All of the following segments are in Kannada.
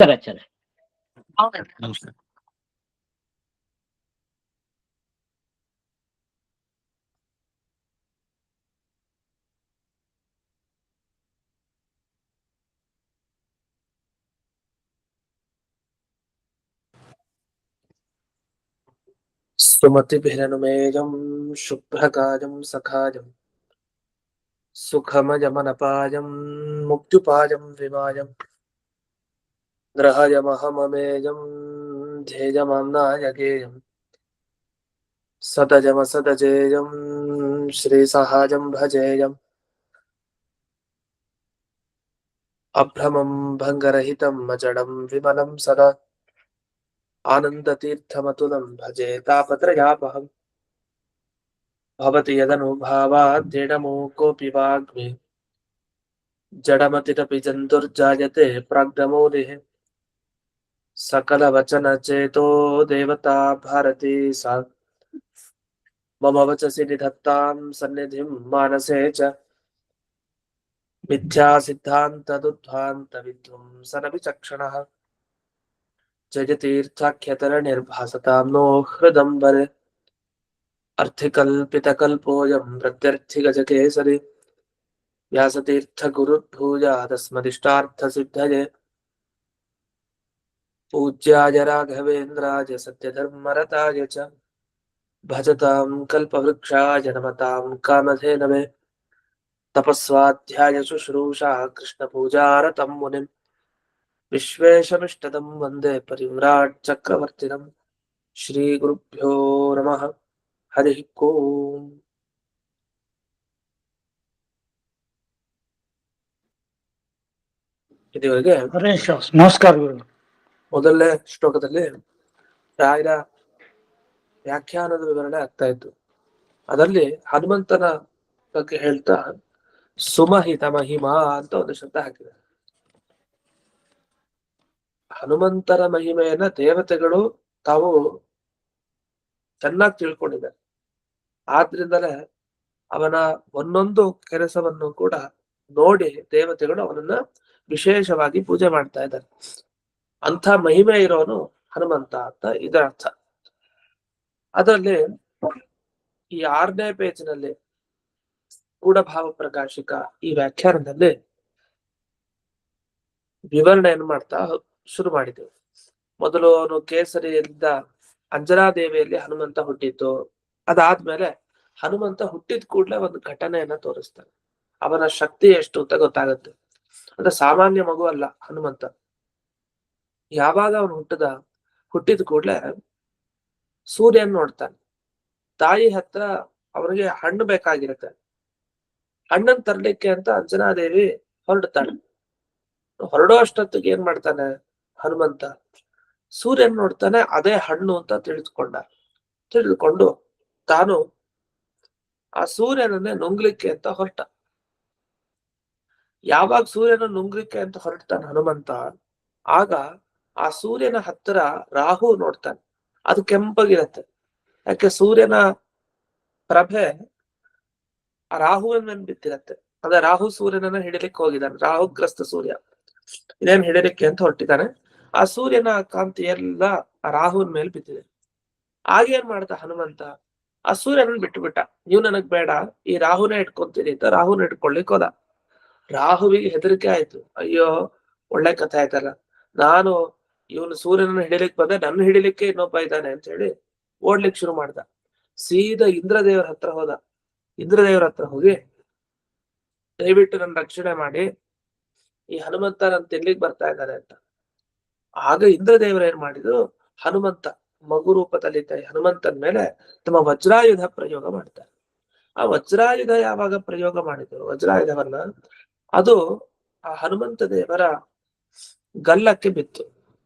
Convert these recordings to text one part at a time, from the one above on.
ಸರಿ. ನಮಸ್ಕಾರ. सुमतिभिरनुमेयं शुभ्रकाजं सखाजं सुखमयमनपायं मुक्त्युपायं विमायं ग्रहयमहममेयं ध्येयमाम्नायगेयं सतजमसतजेयं श्रीसहाजं भजेयम् अभ्रमं भङ्गरहितं अजडं विमलं सदा आनन्दतीर्थमतुलं भजे तापत्रयापहम् भवति यदनुभावाद्यडमो कोऽपि वाग्मी जडमतिरपि जन्तुर्जायते प्राग्दमोदिः सकलवचनचेतो देवता भारती सा मम वचसि निधत्तां सन्निधिं मानसे च मिथ्यासिद्धान्तदुद्ध्वान्तविध्वंसनविचक्षणः जयतीर्थाख्यतरनिर्भासतां नो हृदम्बरे अर्थिकल्पितकल्पोऽयं प्रत्यर्थिगजकेसरी व्यासतीर्थगुरुर्भूयादस्मदिष्टार्थसिद्धये पूज्याय राघवेन्द्राय सत्यधर्मरताय च भजतां कल्पवृक्षाय नमतां कामधेनवे तपस्वाध्याय शुश्रूषा कृष्णपूजारतं मुनिं विश्वेशमिष्टदं वन्दे परिव्राट् चक्रवर्तिनं श्रीगुरुभ्यो नमः हरिः ओम्। ಇದುವರೆಗೆ ನಮಸ್ಕಾರ ಗುರು. ಮೊದಲನೇ ಶ್ಲೋಕದಲ್ಲಿ ರಾಯರ ವ್ಯಾಖ್ಯಾನದ ವಿವರಣೆ ಆಗ್ತಾ ಇತ್ತು. ಅದರಲ್ಲಿ ಹನುಮಂತನ ಬಗ್ಗೆ ಹೇಳ್ತಾ ಸುಮಹಿತ ಮಹಿಮಾ ಅಂತ ಒಂದು ಶಬ್ದ ಹಾಕಿದೆ. ಹನುಮಂತನ ಮಹಿಮೆಯನ್ನ ದೇವತೆಗಳು ತಾವು ಚೆನ್ನಾಗಿ ತಿಳ್ಕೊಂಡಿದ್ದಾರೆ. ಆದ್ರಿಂದಲೇ ಅವನ ಒಂದೊಂದು ಕೆಲಸವನ್ನು ಕೂಡ ನೋಡಿ ದೇವತೆಗಳು ಅವನನ್ನ ವಿಶೇಷವಾಗಿ ಪೂಜೆ ಮಾಡ್ತಾ ಇದ್ದಾರೆ. ಅಂಥ ಮಹಿಮೆ ಇರೋನು ಹನುಮಂತ ಅಂತ ಇದರ ಅರ್ಥ. ಅದರಲ್ಲಿ ಈ 6ನೇ ಪೇಜಿನಲ್ಲಿ ಗೂಢಭಾವ ಪ್ರಕಾಶಿಕ ಈ ವ್ಯಾಖ್ಯಾನದಲ್ಲಿ ವಿವರಣೆಯನ್ನು ಮಾಡ್ತಾ ಶುರು ಮಾಡಿದೆವು. ಮೊದಲು ಅವನು ಕೇಸರಿಯಿಂದ ಅಂಜನಾದೇವಿಯಲ್ಲಿ ಹನುಮಂತ ಹುಟ್ಟಿದ್ದು. ಅದಾದ್ಮೇಲೆ ಹನುಮಂತ ಹುಟ್ಟಿದ ಕೂಡಲೇ ಒಂದು ಘಟನೆಯನ್ನ ತೋರಿಸ್ತಾನೆ. ಅವನ ಶಕ್ತಿ ಎಷ್ಟು ಅಂತ ಗೊತ್ತಾಗುತ್ತೆ. ಅಂದ್ರೆ ಸಾಮಾನ್ಯ ಮಗು ಅಲ್ಲ ಹನುಮಂತ. ಯಾವಾಗ ಅವನು ಹುಟ್ಟಿದ ಕೂಡಲೇ ಸೂರ್ಯನ್ ನೋಡ್ತಾನೆ. ತಾಯಿ ಹತ್ರ ಅವನಿಗೆ ಹಣ್ಣು ಬೇಕಾಗಿರುತ್ತೆ. ಹಣ್ಣನ್ ತರ್ಲಿಕ್ಕೆ ಅಂತ ಅಂಜನಾದೇವಿ ಹೊರಡ್ತಾಳೆ. ಹೊರಡೋ ಅಷ್ಟೊತ್ತಿಗೆ ಏನ್ ಮಾಡ್ತಾನೆ ಹನುಮಂತ, ಸೂರ್ಯನ್ ನೋಡ್ತಾನೆ. ಅದೇ ಹಣ್ಣು ಅಂತ ತಿಳಿದುಕೊಂಡು ತಾನು ಆ ಸೂರ್ಯನನ್ನೇ ನುಂಗ್ಲಿಕ್ಕೆ ಅಂತ ಹೊರಟ. ಯಾವಾಗ ಸೂರ್ಯನ ನುಂಗ್ಲಿಕ್ಕೆ ಅಂತ ಹೊರಡ್ತಾನೆ ಹನುಮಂತ, ಆಗ ಆ ಸೂರ್ಯನ ಹತ್ತಿರ ರಾಹು ನೋಡ್ತಾನೆ. ಅದು ಕೆಂಪಗಿರತ್ತೆ. ಯಾಕೆ ಸೂರ್ಯನ ಪ್ರಭೆ ಆ ರಾಹುವಿನ ಮೇಲೆ ಬಿದ್ದಿರತ್ತೆ. ಅದೇ ರಾಹು ಸೂರ್ಯನನ್ನ ಹಿಡಿಲಿಕ್ಕೆ ಹೋಗಿದ್ದಾನೆ. ರಾಹುಗ್ರಸ್ತ ಸೂರ್ಯ ಇದೇನ್ ಹಿಡಿಲಿಕ್ಕೆ ಅಂತ ಹೊರಟಿದ್ದಾನೆ. ಆ ಸೂರ್ಯನ ಕಾಂತಿ ಎಲ್ಲ ಆ ರಾಹುವಿನ ಮೇಲೆ ಬಿದ್ದಿದೆ. ಆಗೇನ್ ಮಾಡ್ದ ಹನುಮಂತ, ಆ ಸೂರ್ಯನನ್ನ ಬಿಟ್ಟುಬಿಟ್ಟ. ನೀವು ನನಗ್ ಬೇಡ, ಈ ರಾಹುನೇ ಇಟ್ಕೊಂತೀನಿ ಅಂತ ರಾಹುನ ಇಟ್ಕೊಳ್ಲಿಕ್ಕೆ ಹೋದ. ರಾಹುವಿಗೆ ಹೆದರಿಕೆ ಆಯ್ತು. ಅಯ್ಯೋ, ಒಳ್ಳೆ ಕಥೆ ಆಯ್ತಲ್ಲ, ನಾನು ಇವನು ಸೂರ್ಯನನ್ನ ಹಿಡಿಲಿಕ್ಕೆ ಬಂದೆ, ನನ್ನ ಹಿಡಿಲಿಕ್ಕೆ ಇನ್ನೊಬ್ಬ ಇದ್ದಾನೆ ಅಂತ ಹೇಳಿ ಓಡ್ಲಿಕ್ಕೆ ಶುರು ಮಾಡ್ದ. ಸೀದಾ ಇಂದ್ರದೇವರ ಹತ್ರ ಹೋದ. ಇಂದ್ರದೇವರ ಹತ್ರ ಹೋಗಿ, ದಯವಿಟ್ಟು ನನ್ನ ರಕ್ಷಣೆ ಮಾಡಿ, ಈ ಹನುಮಂತ ನನ್ನ ತಿನ್ಲಿಕ್ಕೆ ಬರ್ತಾ ಇದ್ದಾರೆ ಅಂತ. ಆಗ ಇಂದ್ರದೇವರು ಏನ್ ಮಾಡಿದ್ರು, ಹನುಮಂತ ಮಗು ರೂಪದಲ್ಲಿದ್ದ ಹನುಮಂತನ ಮೇಲೆ ತಮ್ಮ ವಜ್ರಾಯುಧ ಪ್ರಯೋಗ ಮಾಡ್ತಾರೆ. ಆ ವಜ್ರಾಯುಧ ಯಾವಾಗ ಪ್ರಯೋಗ ಮಾಡಿದ್ರು ವಜ್ರಾಯುಧವನ್ನ, ಅದು ಆ ಹನುಮಂತ ದೇವರ ಗಲ್ಲಕ್ಕೆ ಬಿತ್ತು.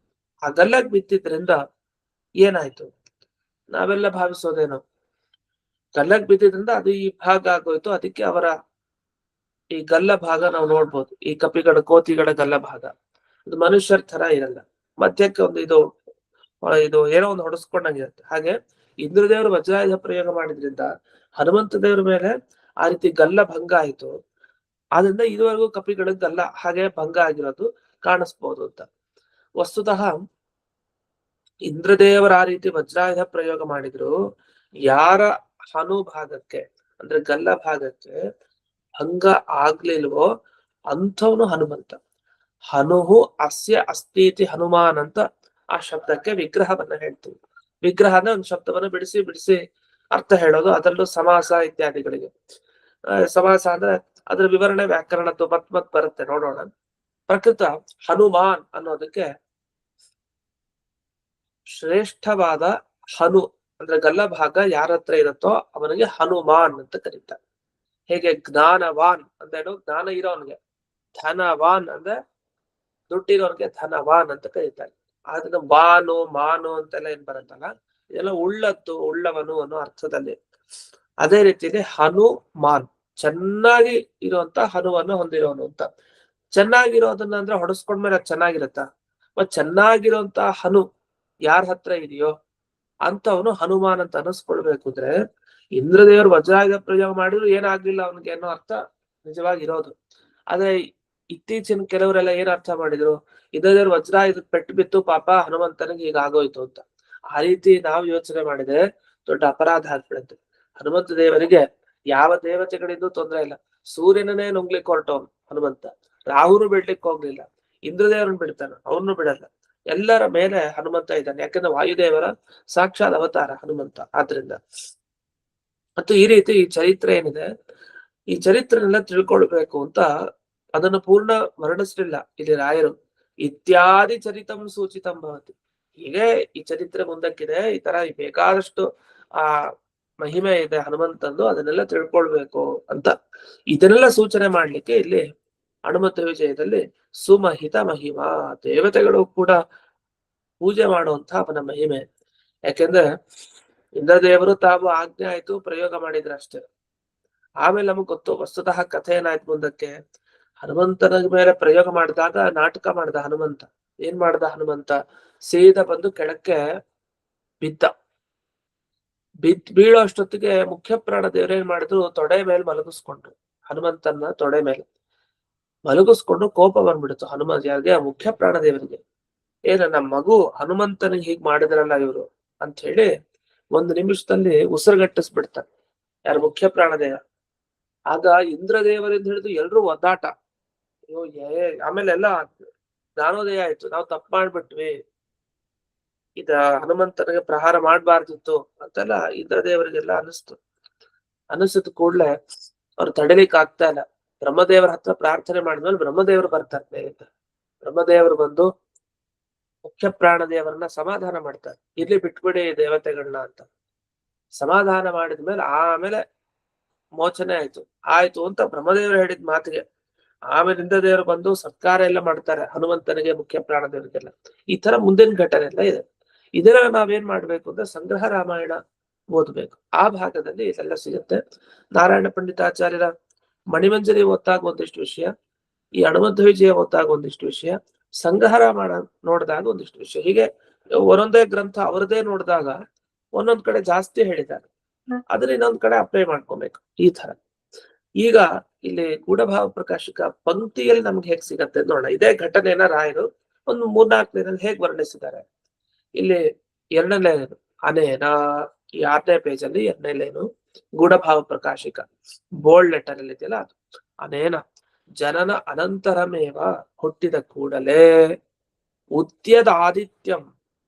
ಆ ಗಲ್ಲಕ್ಕೆ ಬಿತ್ತಿದ್ರಿಂದ ಏನಾಯ್ತು, ನಾವೆಲ್ಲ ಭಾವಿಸೋದೇನೋ ಗಲ್ಲಕ್ಕೆ ಬಿದ್ದಿದ್ರಿಂದ ಅದು ಈ ಭಾಗ ಆಗೋಯ್ತು. ಅದಕ್ಕೆ ಅವರ ಈ ಗಲ್ಲ ಭಾಗ ನಾವು ನೋಡ್ಬೋದು. ಈ ಕಪಿಗಳ ಕೋತಿಗಳ ಗಲ್ಲ ಭಾಗ ಅದು ಮನುಷ್ಯರ ತರ ಇರಲ್ಲ. ಮಧ್ಯಕ್ಕೆ ಒಂದು ಇದು ಏನೋ ಒಂದು ಹೊಡೆಸ್ಕೊಂಡಂಗಿರುತ್ತೆ. ಹಾಗೆ ಇಂದ್ರದೇವರು ವಜ್ರಾಯುಧ ಪ್ರಯೋಗ ಮಾಡಿದ್ರಿಂದ ಹನುಮಂತ ದೇವರ ಮೇಲೆ ಆ ರೀತಿ ಗಲ್ಲ ಭಂಗ ಆಯ್ತು. ಆದ್ರಿಂದ ಇದುವರೆಗೂ ಕಪಿಗಳ ಗಲ್ಲ ಹಾಗೆ ಭಂಗ ಆಗಿರೋದು ಕಾಣಿಸ್ಬೋದು ಅಂತ. ವಸ್ತುತಃ ಇಂದ್ರದೇವರ ಆ ರೀತಿ ವಜ್ರಾಯುಧ ಪ್ರಯೋಗ ಮಾಡಿದ್ರು, ಯಾರ ಹನು ಭಾಗಕ್ಕೆ ಅಂದ್ರೆ ಗಲ್ಲ ಭಾಗಕ್ಕೆ ಭಂಗ ಆಗ್ಲಿಲ್ವೋ ಅಂಥವನು ಹನುಮಂತ. ಹನುಹು ಅಸ್ಯ ಅಸ್ತೀತಿ ಹನುಮಾನ್ ಅಂತ ಆ ಶಬ್ದಕ್ಕೆ ವಿಗ್ರಹವನ್ನ ಹೇಳ್ತೀವಿ. ವಿಗ್ರಹನ ಒಂದು ಶಬ್ದವನ್ನ ಬಿಡಿಸಿ ಬಿಡಿಸಿ ಅರ್ಥ ಹೇಳೋದು, ಅದರಲ್ಲೂ ಸಮಾಸ ಇತ್ಯಾದಿಗಳಿಗೆ. ಸಮಾಸ ಅಂದ್ರೆ ಅದ್ರ ವಿವರಣೆ ವ್ಯಾಕರಣದ್ದು ಮತ್ ಬರುತ್ತೆ, ನೋಡೋಣ. ಪ್ರಕೃತ ಹನುಮಾನ್ ಅನ್ನೋದಕ್ಕೆ ಶ್ರೇಷ್ಠವಾದ ಹನು ಅಂದ್ರೆ ಗಲ್ಲ ಭಾಗ ಯಾರ ಹತ್ರ ಇರುತ್ತೋ ಅವನಿಗೆ ಹನುಮಾನ್ ಅಂತ ಕರೀತಾರೆ. ಹೇಗೆ ಜ್ಞಾನವಾನ್ ಅಂದೇನು ಜ್ಞಾನ ಇರೋನ್ಗೆ, ಧನವಾನ್ ಅಂದ್ರೆ ದುಡ್ಡಿರೋನ್ಗೆ ಧನವಾನ್ ಅಂತ ಕರೀತಾರೆ. ಅದನ್ನ ಬಾನು ಮಾನು ಅಂತೆಲ್ಲ ಏನ್ ಬರುತ್ತಲ್ಲ, ಇದೆಲ್ಲ ಉಳ್ಳವನು ಅನ್ನೋ ಅರ್ಥದಲ್ಲಿ. ಅದೇ ರೀತಿಯಲ್ಲಿ ಹನುಮಾನ್ ಚೆನ್ನಾಗಿ ಇರುವಂತ ಹನುವನ್ನು ಹೊಂದಿರೋನು ಅಂತ. ಚೆನ್ನಾಗಿರೋದನ್ನ ಅಂದ್ರೆ ಹೊಡೆಸ್ಕೊಂಡ್ಮೇಲೆ ಅದು ಚೆನ್ನಾಗಿರತ್ತ? ಮತ್ ಚೆನ್ನಾಗಿರುವಂತ ಹನು ಯಾರ ಹತ್ರ ಇದೆಯೋ ಅಂತವನು ಹನುಮಾನ್ ಅಂತ ಅನಿಸ್ಕೊಳ್ಬೇಕು. ಅಂದ್ರೆ ಇಂದ್ರದೇವರು ವಜ್ರಾಯುಧ ಪ್ರಯೋಗ ಮಾಡಿದ್ರು ಏನಾಗ್ಲಿಲ್ಲ ಅವನಿಗೆ ಅನ್ನೋ ಅರ್ಥ ನಿಜವಾಗಿರೋದು. ಆದ್ರೆ ಇತ್ತೀಚಿನ ಕೆಲವರೆಲ್ಲ ಏನ್ ಅರ್ಥ ಮಾಡಿದ್ರು, ಇಂದ್ರದೇವರು ವಜ್ರಾಯುಧ ಪೆಟ್ಟು ಬಿತ್ತು, ಪಾಪ ಹನುಮಂತನಿಗೆ ಹೀಗಾಗೋಯ್ತು ಅಂತ. ಆ ರೀತಿ ನಾವು ಯೋಚನೆ ಮಾಡಿದ್ರೆ ದೊಡ್ಡ ಅಪರಾಧ ಆಗ್ಬಿಡುತ್ತೆ. ಹನುಮಂತ ದೇವರಿಗೆ ಯಾವ ದೇವತೆಗಳಿಂದ ತೊಂದರೆ ಇಲ್ಲ. ಸೂರ್ಯನನ್ನೇ ನುಂಗ್ಲಿಕ್ಕೆ ಹೊರಟವನು ಹನುಮಂತ, ರಾಹುನು ಬಿಡ್ಲಿಕ್ಕೆ ಹೋಗ್ಲಿಲ್ಲ, ಇಂದ್ರದೇವರನ್ನು ಬಿಡ್ತಾನ, ಅವನು ಬಿಡಲ್ಲ. ಎಲ್ಲರ ಮೇಲೆ ಹನುಮಂತ ಇದ್ದಾನೆ, ಯಾಕಂದ್ರೆ ವಾಯುದೇವರ ಸಾಕ್ಷಾತ್ ಅವತಾರ ಹನುಮಂತ. ಆದ್ರಿಂದ ಮತ್ತು ಈ ರೀತಿ ಈ ಚರಿತ್ರೆ ಏನಿದೆ, ಈ ಚರಿತ್ರೆನೆಲ್ಲ ತಿಳ್ಕೊಳ್ಬೇಕು ಅಂತ ಅದನ್ನು ಪೂರ್ಣ ವರ್ಣಿಸ್ಲಿಲ್ಲ ಇಲ್ಲಿ ರಾಯರು. ಇತ್ಯಾದಿ ಚರಿತಂ ಸೂಚಿತಂ ಭವತಿ. ಹೀಗೆ ಈ ಚರಿತ್ರೆ ಮುಂದಕ್ಕಿದೆ, ಈ ತರ ಬೇಕಾದಷ್ಟು ಆ ಮಹಿಮೆ ಇದೆ ಹನುಮಂತಂದು, ಅದನ್ನೆಲ್ಲ ತಿಳ್ಕೊಳ್ಬೇಕು ಅಂತ ಇದನ್ನೆಲ್ಲ ಸೂಚನೆ ಮಾಡ್ಲಿಕ್ಕೆ ಇಲ್ಲಿ ಹನುಮಂತ ವಿಜಯದಲ್ಲಿ ಸುಮಹಿತ ಮಹಿಮಾ, ದೇವತೆಗಳು ಕೂಡ ಪೂಜೆ ಮಾಡುವಂತ ಅವನ ಮಹಿಮೆ. ಯಾಕೆಂದ್ರೆ ಇಂದ್ರದೇವರು ತಾವು ಆಜ್ಞೆ ಆಯ್ತು ಪ್ರಯೋಗ ಮಾಡಿದ್ರಷ್ಟೇ. ಆಮೇಲೆ ನಮಗ್ ಗೊತ್ತು ವಸ್ತುತಃ ಕಥೆ ಏನಾಯ್ತು ಮುಂದಕ್ಕೆ. ಹನುಮಂತನ ಮೇಲೆ ಪ್ರಯೋಗ ಮಾಡಿದಾಗ ನಾಟಕ ಮಾಡ್ದ ಹನುಮಂತ. ಏನ್ ಮಾಡ್ದ ಹನುಮಂತ, ಸೀದಾ ಬಂದು ಕೆಳಕ್ಕೆ ಬೀಳೋ ಅಷ್ಟೊತ್ತಿಗೆ ಮುಖ್ಯ ಪ್ರಾಣ ದೇವ್ರೇನ್ ಮಾಡಿದ್ರು, ತೊಡೆ ಮೇಲೆ ಮಲಗಿಸ್ಕೊಂಡ್ರು. ಹನುಮಂತನ ತೊಡೆ ಮೇಲೆ ಮಲಗಿಸ್ಕೊಂಡು ಕೋಪ ಬಂದ್ಬಿಡ್ತು ಯಾರಿಗೆ, ಮುಖ್ಯ ಪ್ರಾಣ ದೇವರಿಗೆ. ನಮ್ಮ ಮಗು ಹನುಮಂತನಿಗೆ ಹೀಗ್ ಮಾಡಿದ್ರಲ್ಲ ಇವ್ರು ಅಂತ ಹೇಳಿ ಒಂದು ನಿಮಿಷದಲ್ಲಿ ಉಸಿರುಗಟ್ಟಿಸ್ಬಿಡ್ತಾರೆ ಯಾರು, ಮುಖ್ಯ ಪ್ರಾಣದೇವ. ಆಗ ಇಂದ್ರದೇವರಿಂದ ಹಿಡಿದು ಎಲ್ರೂ ಒದ್ದಾಟ. ಆಮೇಲೆ ಎಲ್ಲ ಜ್ಞಾನೋದಯ ಆಯ್ತು, ನಾವು ತಪ್ಪು ಮಾಡ್ಬಿಟ್ವಿ, ಇದ ಹನುಮಂತನಿಗೆ ಪ್ರಹಾರ ಮಾಡ್ಬಾರ್ದಿತ್ತು ಅಂತೆಲ್ಲ ಇಂದ್ರದೇವರಿಗೆಲ್ಲ ಅನಿಸಿದ ಕೂಡ್ಲೆ ಅವ್ರು ತಡಿಲಿಕ್ಕೆ ಆಗ್ತಾ ಇಲ್ಲ. ಬ್ರಹ್ಮದೇವರ ಹತ್ರ ಪ್ರಾರ್ಥನೆ ಮಾಡಿದ್ಮೇಲೆ ಬ್ರಹ್ಮದೇವರು ಬರ್ತಾರೆ. ಬ್ರಹ್ಮದೇವರು ಬಂದು ಮುಖ್ಯ ಪ್ರಾಣದೇವರನ್ನ ಸಮಾಧಾನ ಮಾಡ್ತಾರೆ, ಇರ್ಲಿ ಬಿಟ್ಬಿಡಿ ದೇವತೆಗಳನ್ನ ಅಂತ ಸಮಾಧಾನ ಮಾಡಿದ್ಮೇಲೆ ಆಮೇಲೆ ಮೋಚನೆ ಆಯ್ತು ಅಂತ ಬ್ರಹ್ಮದೇವರು ಹೇಳಿದ ಮಾತಿಗೆ ಆಮೇಲೆ ಇಂದ್ರದೇವರು ಬಂದು ಸತ್ಕಾರ ಎಲ್ಲ ಮಾಡ್ತಾರೆ ಹನುಮಂತನಿಗೆ, ಮುಖ್ಯ ಪ್ರಾಣದೇವರಿಗೆಲ್ಲ. ಈ ತರ ಮುಂದಿನ ಘಟನೆ ಎಲ್ಲ ಇದೆ. ಇದನ್ನ ನಾವೇನ್ ಮಾಡ್ಬೇಕು ಅಂದ್ರೆ ಸಂಗ್ರಹ ರಾಮಾಯಣ ಓದ್ಬೇಕು. ಆ ಭಾಗದಲ್ಲಿ ಇದೆಲ್ಲ ಸಿಗುತ್ತೆ. ನಾರಾಯಣ ಪಂಡಿತಾಚಾರ್ಯರ ಮಣಿಮಂಜರಿ ಓದ್ತಾಗ ಒಂದಿಷ್ಟು ವಿಷಯ, ಈ ಹನುಮಂತ ವಿಜಯ ಓದ್ತಾಗ ಒಂದಿಷ್ಟು ವಿಷಯ, ಸಂಗ್ರಹ ರಾಮಾಯಣ ನೋಡಿದಾಗ ಒಂದಿಷ್ಟು ವಿಷಯ, ಹೀಗೆ ಒಂದೊಂದೇ ಗ್ರಂಥ ಅವರದೇ ನೋಡಿದಾಗ ಒಂದೊಂದ್ ಕಡೆ ಜಾಸ್ತಿ ಹೇಳಿದ್ದಾರೆ, ಅದನ್ನ ಇನ್ನೊಂದ್ ಕಡೆ ಅಪ್ಲೈ ಮಾಡ್ಕೊಬೇಕು ಈ ತರ. ಈಗ ಇಲ್ಲಿ ಗೂಢಭಾವ ಪ್ರಕಾಶಕ ಪಂಕ್ತಿಯಲ್ಲಿ ನಮ್ಗೆ ಹೇಗ್ ಸಿಗತ್ತೆ ನೋಡೋಣ. ಇದೇ ಘಟನೆನ ರಾಯರು ಒಂದು 3-4 ಲೈನಲ್ಲಿ ಹೇಗ್ ವರ್ಣಿಸಿದ್ದಾರೆ. ಇಲ್ಲಿ 2ನೇ ಲೈನ್ ಅನೇನ, ಈ 6ನೇ ಪೇಜಲ್ಲಿ 2ನೇ ಲೈನು ಗೂಢಭಾವ ಪ್ರಕಾಶಿಕ ಬೋಲ್ಡ್ ಲೆಟರ್ ಅಲ್ಲಿ ಇದೆಯಲ್ಲ ಅದು. ಅನೇನ ಜನನ ಅನಂತರಮೇವ, ಹುಟ್ಟಿದ ಕೂಡಲೇ, ಉದ್ಯದ ಆದಿತ್ಯಂ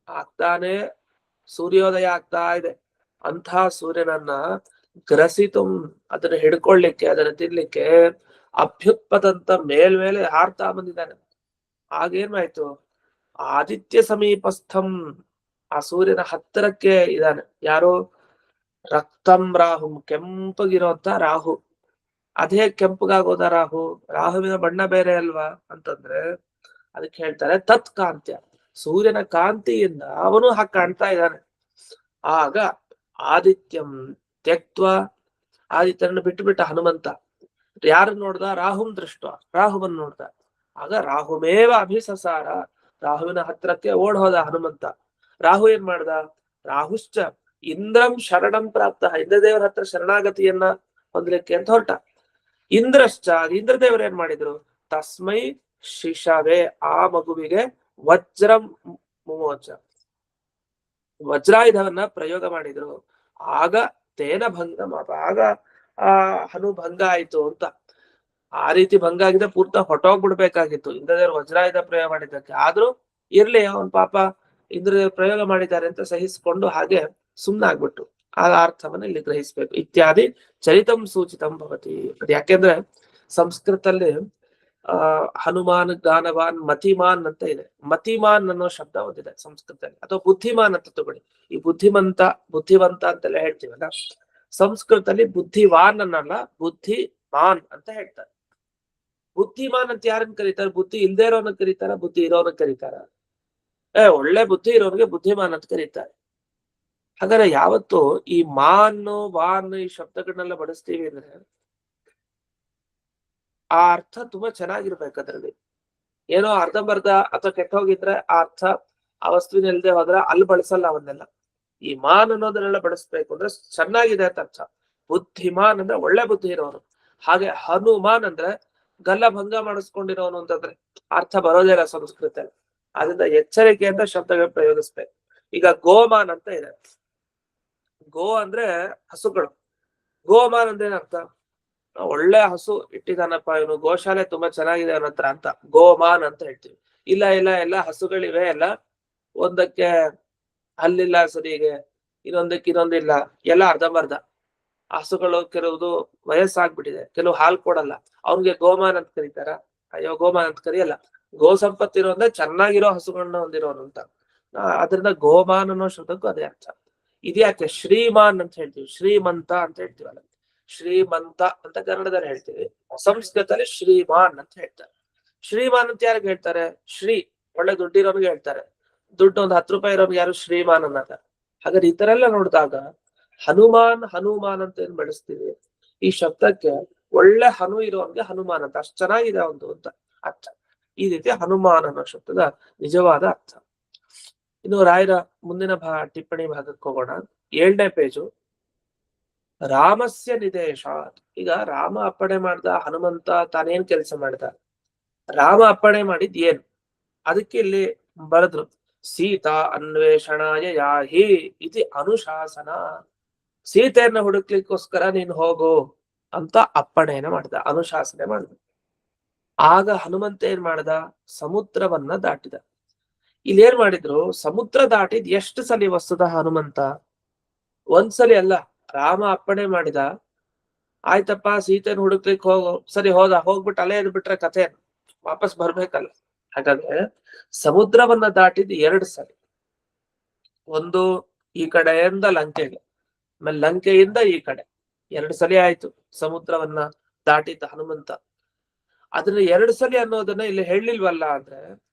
ಆಗ್ತಾನೆ, ಸೂರ್ಯೋದಯ ಆಗ್ತಾ ಇದೆ, ಅಂತಹ ಸೂರ್ಯನನ್ನ ಗ್ರಸಿತು ಅದನ್ನ ಹಿಡ್ಕೊಳ್ಳಿಕ್ಕೆ, ಅದನ್ನ ತಿನ್ಲಿಕ್ಕೆ, ಅಭ್ಯುತ್ಪದಂತ ಮೇಲ್ಮೇಲೆ ಹಾರ್ತಾ ಬಂದಿದ್ದಾನೆ. ಆಗೇನಾಯ್ತು, ಆದಿತ್ಯ ಸಮೀಪಸ್ಥಂ, ಆ ಸೂರ್ಯನ ಹತ್ತಿರಕ್ಕೆ ಇದ್ದಾನೆ. ಯಾರು, ರಕ್ತಂ ರಾಹು, ಕೆಂಪಗಿರುವಂತ ರಾಹು. ಅದೇ ಕೆಂಪಗಾಗೋದ ರಾಹುವಿನ ಬಣ್ಣ ಬೇರೆ ಅಲ್ವಾ ಅಂತಂದ್ರೆ ಅದಕ್ಕೆ ಹೇಳ್ತಾರೆ ತತ್ ಕಾಂತ್ಯ, ಸೂರ್ಯನ ಕಾಂತಿಯಿಂದ ಅವನು ಹಾಗೆ ಕಾಣ್ತಾ ಇದ್ದಾನೆ. ಆಗ ಆದಿತ್ಯಂ ತ್ಯಕ್ತ್ವ, ಆದಿತ್ಯನನ್ನು ಬಿಟ್ಟು ಹನುಮಂತ ಯಾರು ನೋಡ್ದ, ರಾಹುಂ ದೃಷ್ಟ, ರಾಹುವನ್ನು ನೋಡ್ದ. ಆಗ ರಾಹುಮೇವ ಅಭಿಸಸಾರ, ರಾಹುವಿನ ಹತ್ರಕ್ಕೆ ಓಡ್ ಹೋದ ಹನುಮಂತ. ರಾಹು ಏನ್ ಮಾಡ್ದ, ರಾಹುಶ್ಚ ಇಂದ್ರಂ ಶರಣಂ ಪ್ರಾಪ್ತ, ಇಂದ್ರದೇವರ ಹತ್ರ ಶರಣಾಗತಿಯನ್ನ ಹೊಂದಲಿಕ್ಕೆ ಅಂತ ಹೊರಟ. ಇಂದ್ರಶ್ಚ, ಇಂದ್ರದೇವರು ಏನ್ ಮಾಡಿದ್ರು, ತಸ್ಮೈ ಶಿಶವೇ, ಆ ಮಗುವಿಗೆ ವಜ್ರಂ ಮುಮೋಚ, ವಜ್ರಾಯುಧವನ್ನ ಪ್ರಯೋಗ ಮಾಡಿದ್ರು. ಆಗ ತೇನ ಭಂಗ ಮಾಪ, ಆಗ ಆ ಹನು ಭಂಗ ಆಯ್ತು ಅಂತ. ಆ ರೀತಿ ಭಂಗ ಆಗಿದೆ, ಪೂರ್ತ ಹೊಟ್ಟೋಗ್ಬಿಡ್ಬೇಕಾಗಿತ್ತು ಇಂದ್ರದೇವರು ವಜ್ರಾಯುಧ ಪ್ರಯೋಗ ಮಾಡಿದ್ದಕ್ಕೆ. ಆದ್ರೂ ಇರ್ಲಿ, ಅವನ್ ಪಾಪ ಇಂದ್ರದೇವರು ಪ್ರಯೋಗ ಮಾಡಿದ್ದಾರೆ ಅಂತ ಸಹಿಸಿಕೊಂಡು ಹಾಗೆ ಸುಮ್ನಾಗ್ಬಿಟ್ಟು ಆ ಅರ್ಥವನ್ನ ಇಲ್ಲಿ ಗ್ರಹಿಸ್ಬೇಕು. ಇತ್ಯಾದಿ ಚರಿತಂ ಸೂಚಿತಂ ಭವತಿ. ಅದು ಯಾಕೆಂದ್ರೆ ಸಂಸ್ಕೃತಲ್ಲಿ ಹನುಮಾನ್, ಜ್ಞಾನವಾನ್, ಮತಿಮಾನ್ ಅಂತ ಇದೆ. ಮತಿಮಾನ್ ಅನ್ನೋ ಶಬ್ದ ಒಂದಿದೆ ಸಂಸ್ಕೃತದಲ್ಲಿ, ಅಥವಾ ಬುದ್ಧಿಮಾನ್ ಅಂತ ತಗೊಳ್ಳಿ. ಈ ಬುದ್ಧಿವಂತ ಅಂತೆಲ್ಲ ಹೇಳ್ತೀವಲ್ಲ, ಸಂಸ್ಕೃತದಲ್ಲಿ ಬುದ್ಧಿವಾನ್ ಅನ್ನಲ್ಲ, ಬುದ್ಧಿಮಾನ್ ಅಂತ ಹೇಳ್ತಾರೆ. ಬುದ್ಧಿಮಾನ್ ಅಂತ ಯಾರನ್ನ ಕರೀತಾರೆ? ಬುದ್ಧಿ ಇಲ್ದೇ ಇರೋನ ಕರೀತಾರ, ಬುದ್ಧಿ ಇರೋನ ಕರೀತಾರ? ಒಳ್ಳೆ ಬುದ್ಧಿ ಇರೋನಿಗೆ ಬುದ್ಧಿಮಾನ್ ಅಂತ ಕರೀತಾರೆ. ಹಾಗಾದ್ರೆ ಯಾವತ್ತು ಈ ಮಾನ್, ವಾನ್ ಈ ಶಬ್ದಗಳನ್ನೆಲ್ಲ ಬಳಸ್ತೀವಿ ಅಂದ್ರೆ ಆ ಅರ್ಥ ತುಂಬಾ ಚೆನ್ನಾಗಿರ್ಬೇಕು. ಅದ್ರಲ್ಲಿ ಏನೋ ಅರ್ಧಂಬರ್ಧ ಅಥವಾ ಕೆಟ್ಟ ಹೋಗಿದ್ರೆ ಆ ಅರ್ಥ ಆ ವಸ್ತುವಿನ ಇಲ್ದೆ ಹೋದ್ರೆ ಅಲ್ಲಿ ಬಳಸಲ್ಲ ಅವನ್ನೆಲ್ಲ. ಈ ಮಾನ್ ಅನ್ನೋದನ್ನೆಲ್ಲ ಬಳಸ್ಬೇಕು ಅಂದ್ರೆ ಚೆನ್ನಾಗಿದೆ ಅಂತ ಅರ್ಥ. ಬುದ್ಧಿಮಾನ್ ಅಂದ್ರೆ ಒಳ್ಳೆ ಬುದ್ಧಿ ಇರೋನು. ಹಾಗೆ ಹನುಮಾನ್ ಅಂದ್ರೆ ಗಲ್ಲ ಭಂಗ ಮಾಡಿಸ್ಕೊಂಡಿರೋನು ಅಂತಂದ್ರೆ ಅರ್ಥ ಬರೋದೇ ಇಲ್ಲ ಸಂಸ್ಕೃತ. ಅದರಿಂದ ಎಚ್ಚರಿಕೆಯಿಂದ ಶಬ್ದಗಳು ಪ್ರಯೋಗಿಸ್ಬೇಕು. ಈಗ ಗೋಮಾನ್ ಅಂತ ಇದೆ. ಗೋ ಅಂದ್ರೆ ಹಸುಗಳು. ಗೋಮಾನ್ ಅಂದ್ರೆ ಏನರ್ಥ? ಒಳ್ಳೆ ಹಸು ಇಟ್ಟಿದಾನಪ್ಪ ಇವನು, ಗೋಶಾಲೆ ತುಂಬಾ ಚೆನ್ನಾಗಿದೆ ಅವನ ಹತ್ರ ಅಂತ ಗೋಮಾನ್ ಅಂತ ಹೇಳ್ತೀವಿ. ಇಲ್ಲ ಇಲ್ಲ, ಎಲ್ಲ ಹಸುಗಳಿವೆ, ಎಲ್ಲ ಒಂದಕ್ಕೆ ಹಲ್ಲಿಲ್ಲ ಸರಿಗೆ, ಇನ್ನೊಂದಕ್ಕೆ ಇನ್ನೊಂದಿಲ್ಲ, ಎಲ್ಲ ಅರ್ಧಂಬರ್ಧ. ಹಸುಗಳು ಕೆಲವುದು ವಯಸ್ಸಾಗ್ಬಿಟ್ಟಿದೆ, ಕೆಲವು ಹಾಲು ಕೊಡಲ್ಲ, ಅವ್ನಿಗೆ ಗೋಮಾನ್ ಅಂತ ಕರೀತಾರ? ಅಯ್ಯೋ, ಗೋಮಾನ್ ಅಂತ ಕರಿಯಲ್ಲ. ಗೋ ಸಂಪತ್ತಿರೋ ಅಂದ್ರೆ ಚೆನ್ನಾಗಿರೋ ಹಸುಗಳನ್ನ ಹೊಂದಿರೋನು ಅಂತ. ಅದರಿಂದ ಗೋಮಾನ್ ಅನ್ನೋ ಶಬ್ದಕ್ಕೂ ಅದೇ ಅರ್ಥ. ಇದ್ಯಾಕೆ ಶ್ರೀಮಾನ್ ಅಂತ ಹೇಳ್ತೀವಿ, ಶ್ರೀಮಂತ ಅಂತ ಹೇಳ್ತೀವಲ್ಲ, ಶ್ರೀಮಂತ ಅಂತ ಕನ್ನಡದಲ್ಲಿ ಹೇಳ್ತೀವಿ, ಸಂಸ್ಕೃತದಲ್ಲಿ ಶ್ರೀಮಾನ್ ಅಂತ ಹೇಳ್ತಾರೆ. ಶ್ರೀಮಾನ್ ಅಂತ ಯಾರಿಗೆ ಹೇಳ್ತಾರೆ? ಶ್ರೀ ಒಳ್ಳೆ ದುಡ್ಡಿರೋನ್ಗೆ ಹೇಳ್ತಾರೆ. ದುಡ್ಡು ಒಂದು 10 ರೂಪಾಯಿ ಇರೋನ್ಗೆ ಯಾರು ಶ್ರೀಮಾನ್ ಅನ್ನದ? ಹಾಗಾದ್ರೆ ಈ ತರ ಎಲ್ಲ ನೋಡಿದಾಗ ಹನುಮಾನ್ ಅಂತ ಏನ್ ಬಳಸ್ತೀವಿ, ಈ ಶಬ್ದಕ್ಕೆ ಒಳ್ಳೆ ಹನು ಇರೋನ್ಗೆ ಹನುಮಾನ್ ಅಂತ, ಅಷ್ಟು ಚೆನ್ನಾಗಿದೆ ಒಂದು ಅಂತ ಅರ್ಥ. ಈ ರೀತಿ ಹನುಮಾನ್ ಅನ್ನೋ ಶಬ್ದದ ನಿಜವಾದ ಅರ್ಥ. ಇನ್ನು ರಾಯರ ಮುಂದಿನ ಟಿಪ್ಪಣಿ ಭಾಗಕ್ಕೆ ಹೋಗೋಣ. 7ನೇ ಪೇಜು. ರಾಮಸ್ಯ ನಿದೇಶ. ಈಗ ರಾಮ ಅಪ್ಪಣೆ ಮಾಡ್ದ, ಹನುಮಂತ ತಾನೇನ್ ಕೆಲಸ ಮಾಡ್ದ? ರಾಮ ಅಪ್ಪಣೆ ಮಾಡಿದ್ ಏನು? ಅದಕ್ಕೆ ಇಲ್ಲಿ ಬರೆದ್ರು, ಸೀತಾ ಅನ್ವೇಷಣಾಯ ಯಾಹಿ ಇತಿ ಅನುಶಾಸನ. ಸೀತೆಯನ್ನ ಹುಡುಕ್ಲಿಕ್ಕೋಸ್ಕರ ನೀನ್ ಹೋಗು ಅಂತ ಅಪ್ಪಣೆಯನ್ನ ಮಾಡ್ದ, ಅನುಶಾಸನೆ ಮಾಡ್ದ. ಆಗ ಹನುಮಂತ ಏನ್ ಮಾಡ್ದ? ಸಮುದ್ರವನ್ನ ದಾಟಿದ. ಇಲ್ಲಿ ಏನ್ ಮಾಡಿದ್ರು? ಸಮುದ್ರ ದಾಟಿದ್ ಎಷ್ಟು ಸಲಿ ವಸ್ತುದ ಹನುಮಂತ? ಒಂದ್ಸಲಿ ಅಲ್ಲ. ರಾಮ ಅಪ್ಪಣೆ ಮಾಡಿದ, ಆಯ್ತಪ್ಪ ಸೀತೆಯನ್ನು ಹುಡುಕ್ಲಿಕ್ಕೆ ಹೋಗು, ಸರಿ ಹೋದ, ಹೋಗ್ಬಿಟ್ಟು ಅಲ್ಲೇ ಬಿಟ್ರೆ ಕಥೆ ವಾಪಸ್ ಬರ್ಬೇಕಲ್ಲ. ಹಾಗಾದ್ರೆ ಸಮುದ್ರವನ್ನ ದಾಟಿದ್ 2 ಸಲಿ. ಒಂದು ಈ ಕಡೆಯಿಂದ ಲಂಕೆಗೆ, ಆಮೇಲೆ ಲಂಕೆಯಿಂದ ಈ ಕಡೆ 2 ಸಲಿ ಆಯ್ತು ಸಮುದ್ರವನ್ನ ದಾಟಿದ್ದ ಹನುಮಂತ. ಅದನ್ನ 2 ಸಲಿ ಅನ್ನೋದನ್ನ ಇಲ್ಲಿ ಹೇಳಿಲ್ವಲ್ಲ ಅಂದ್ರೆ,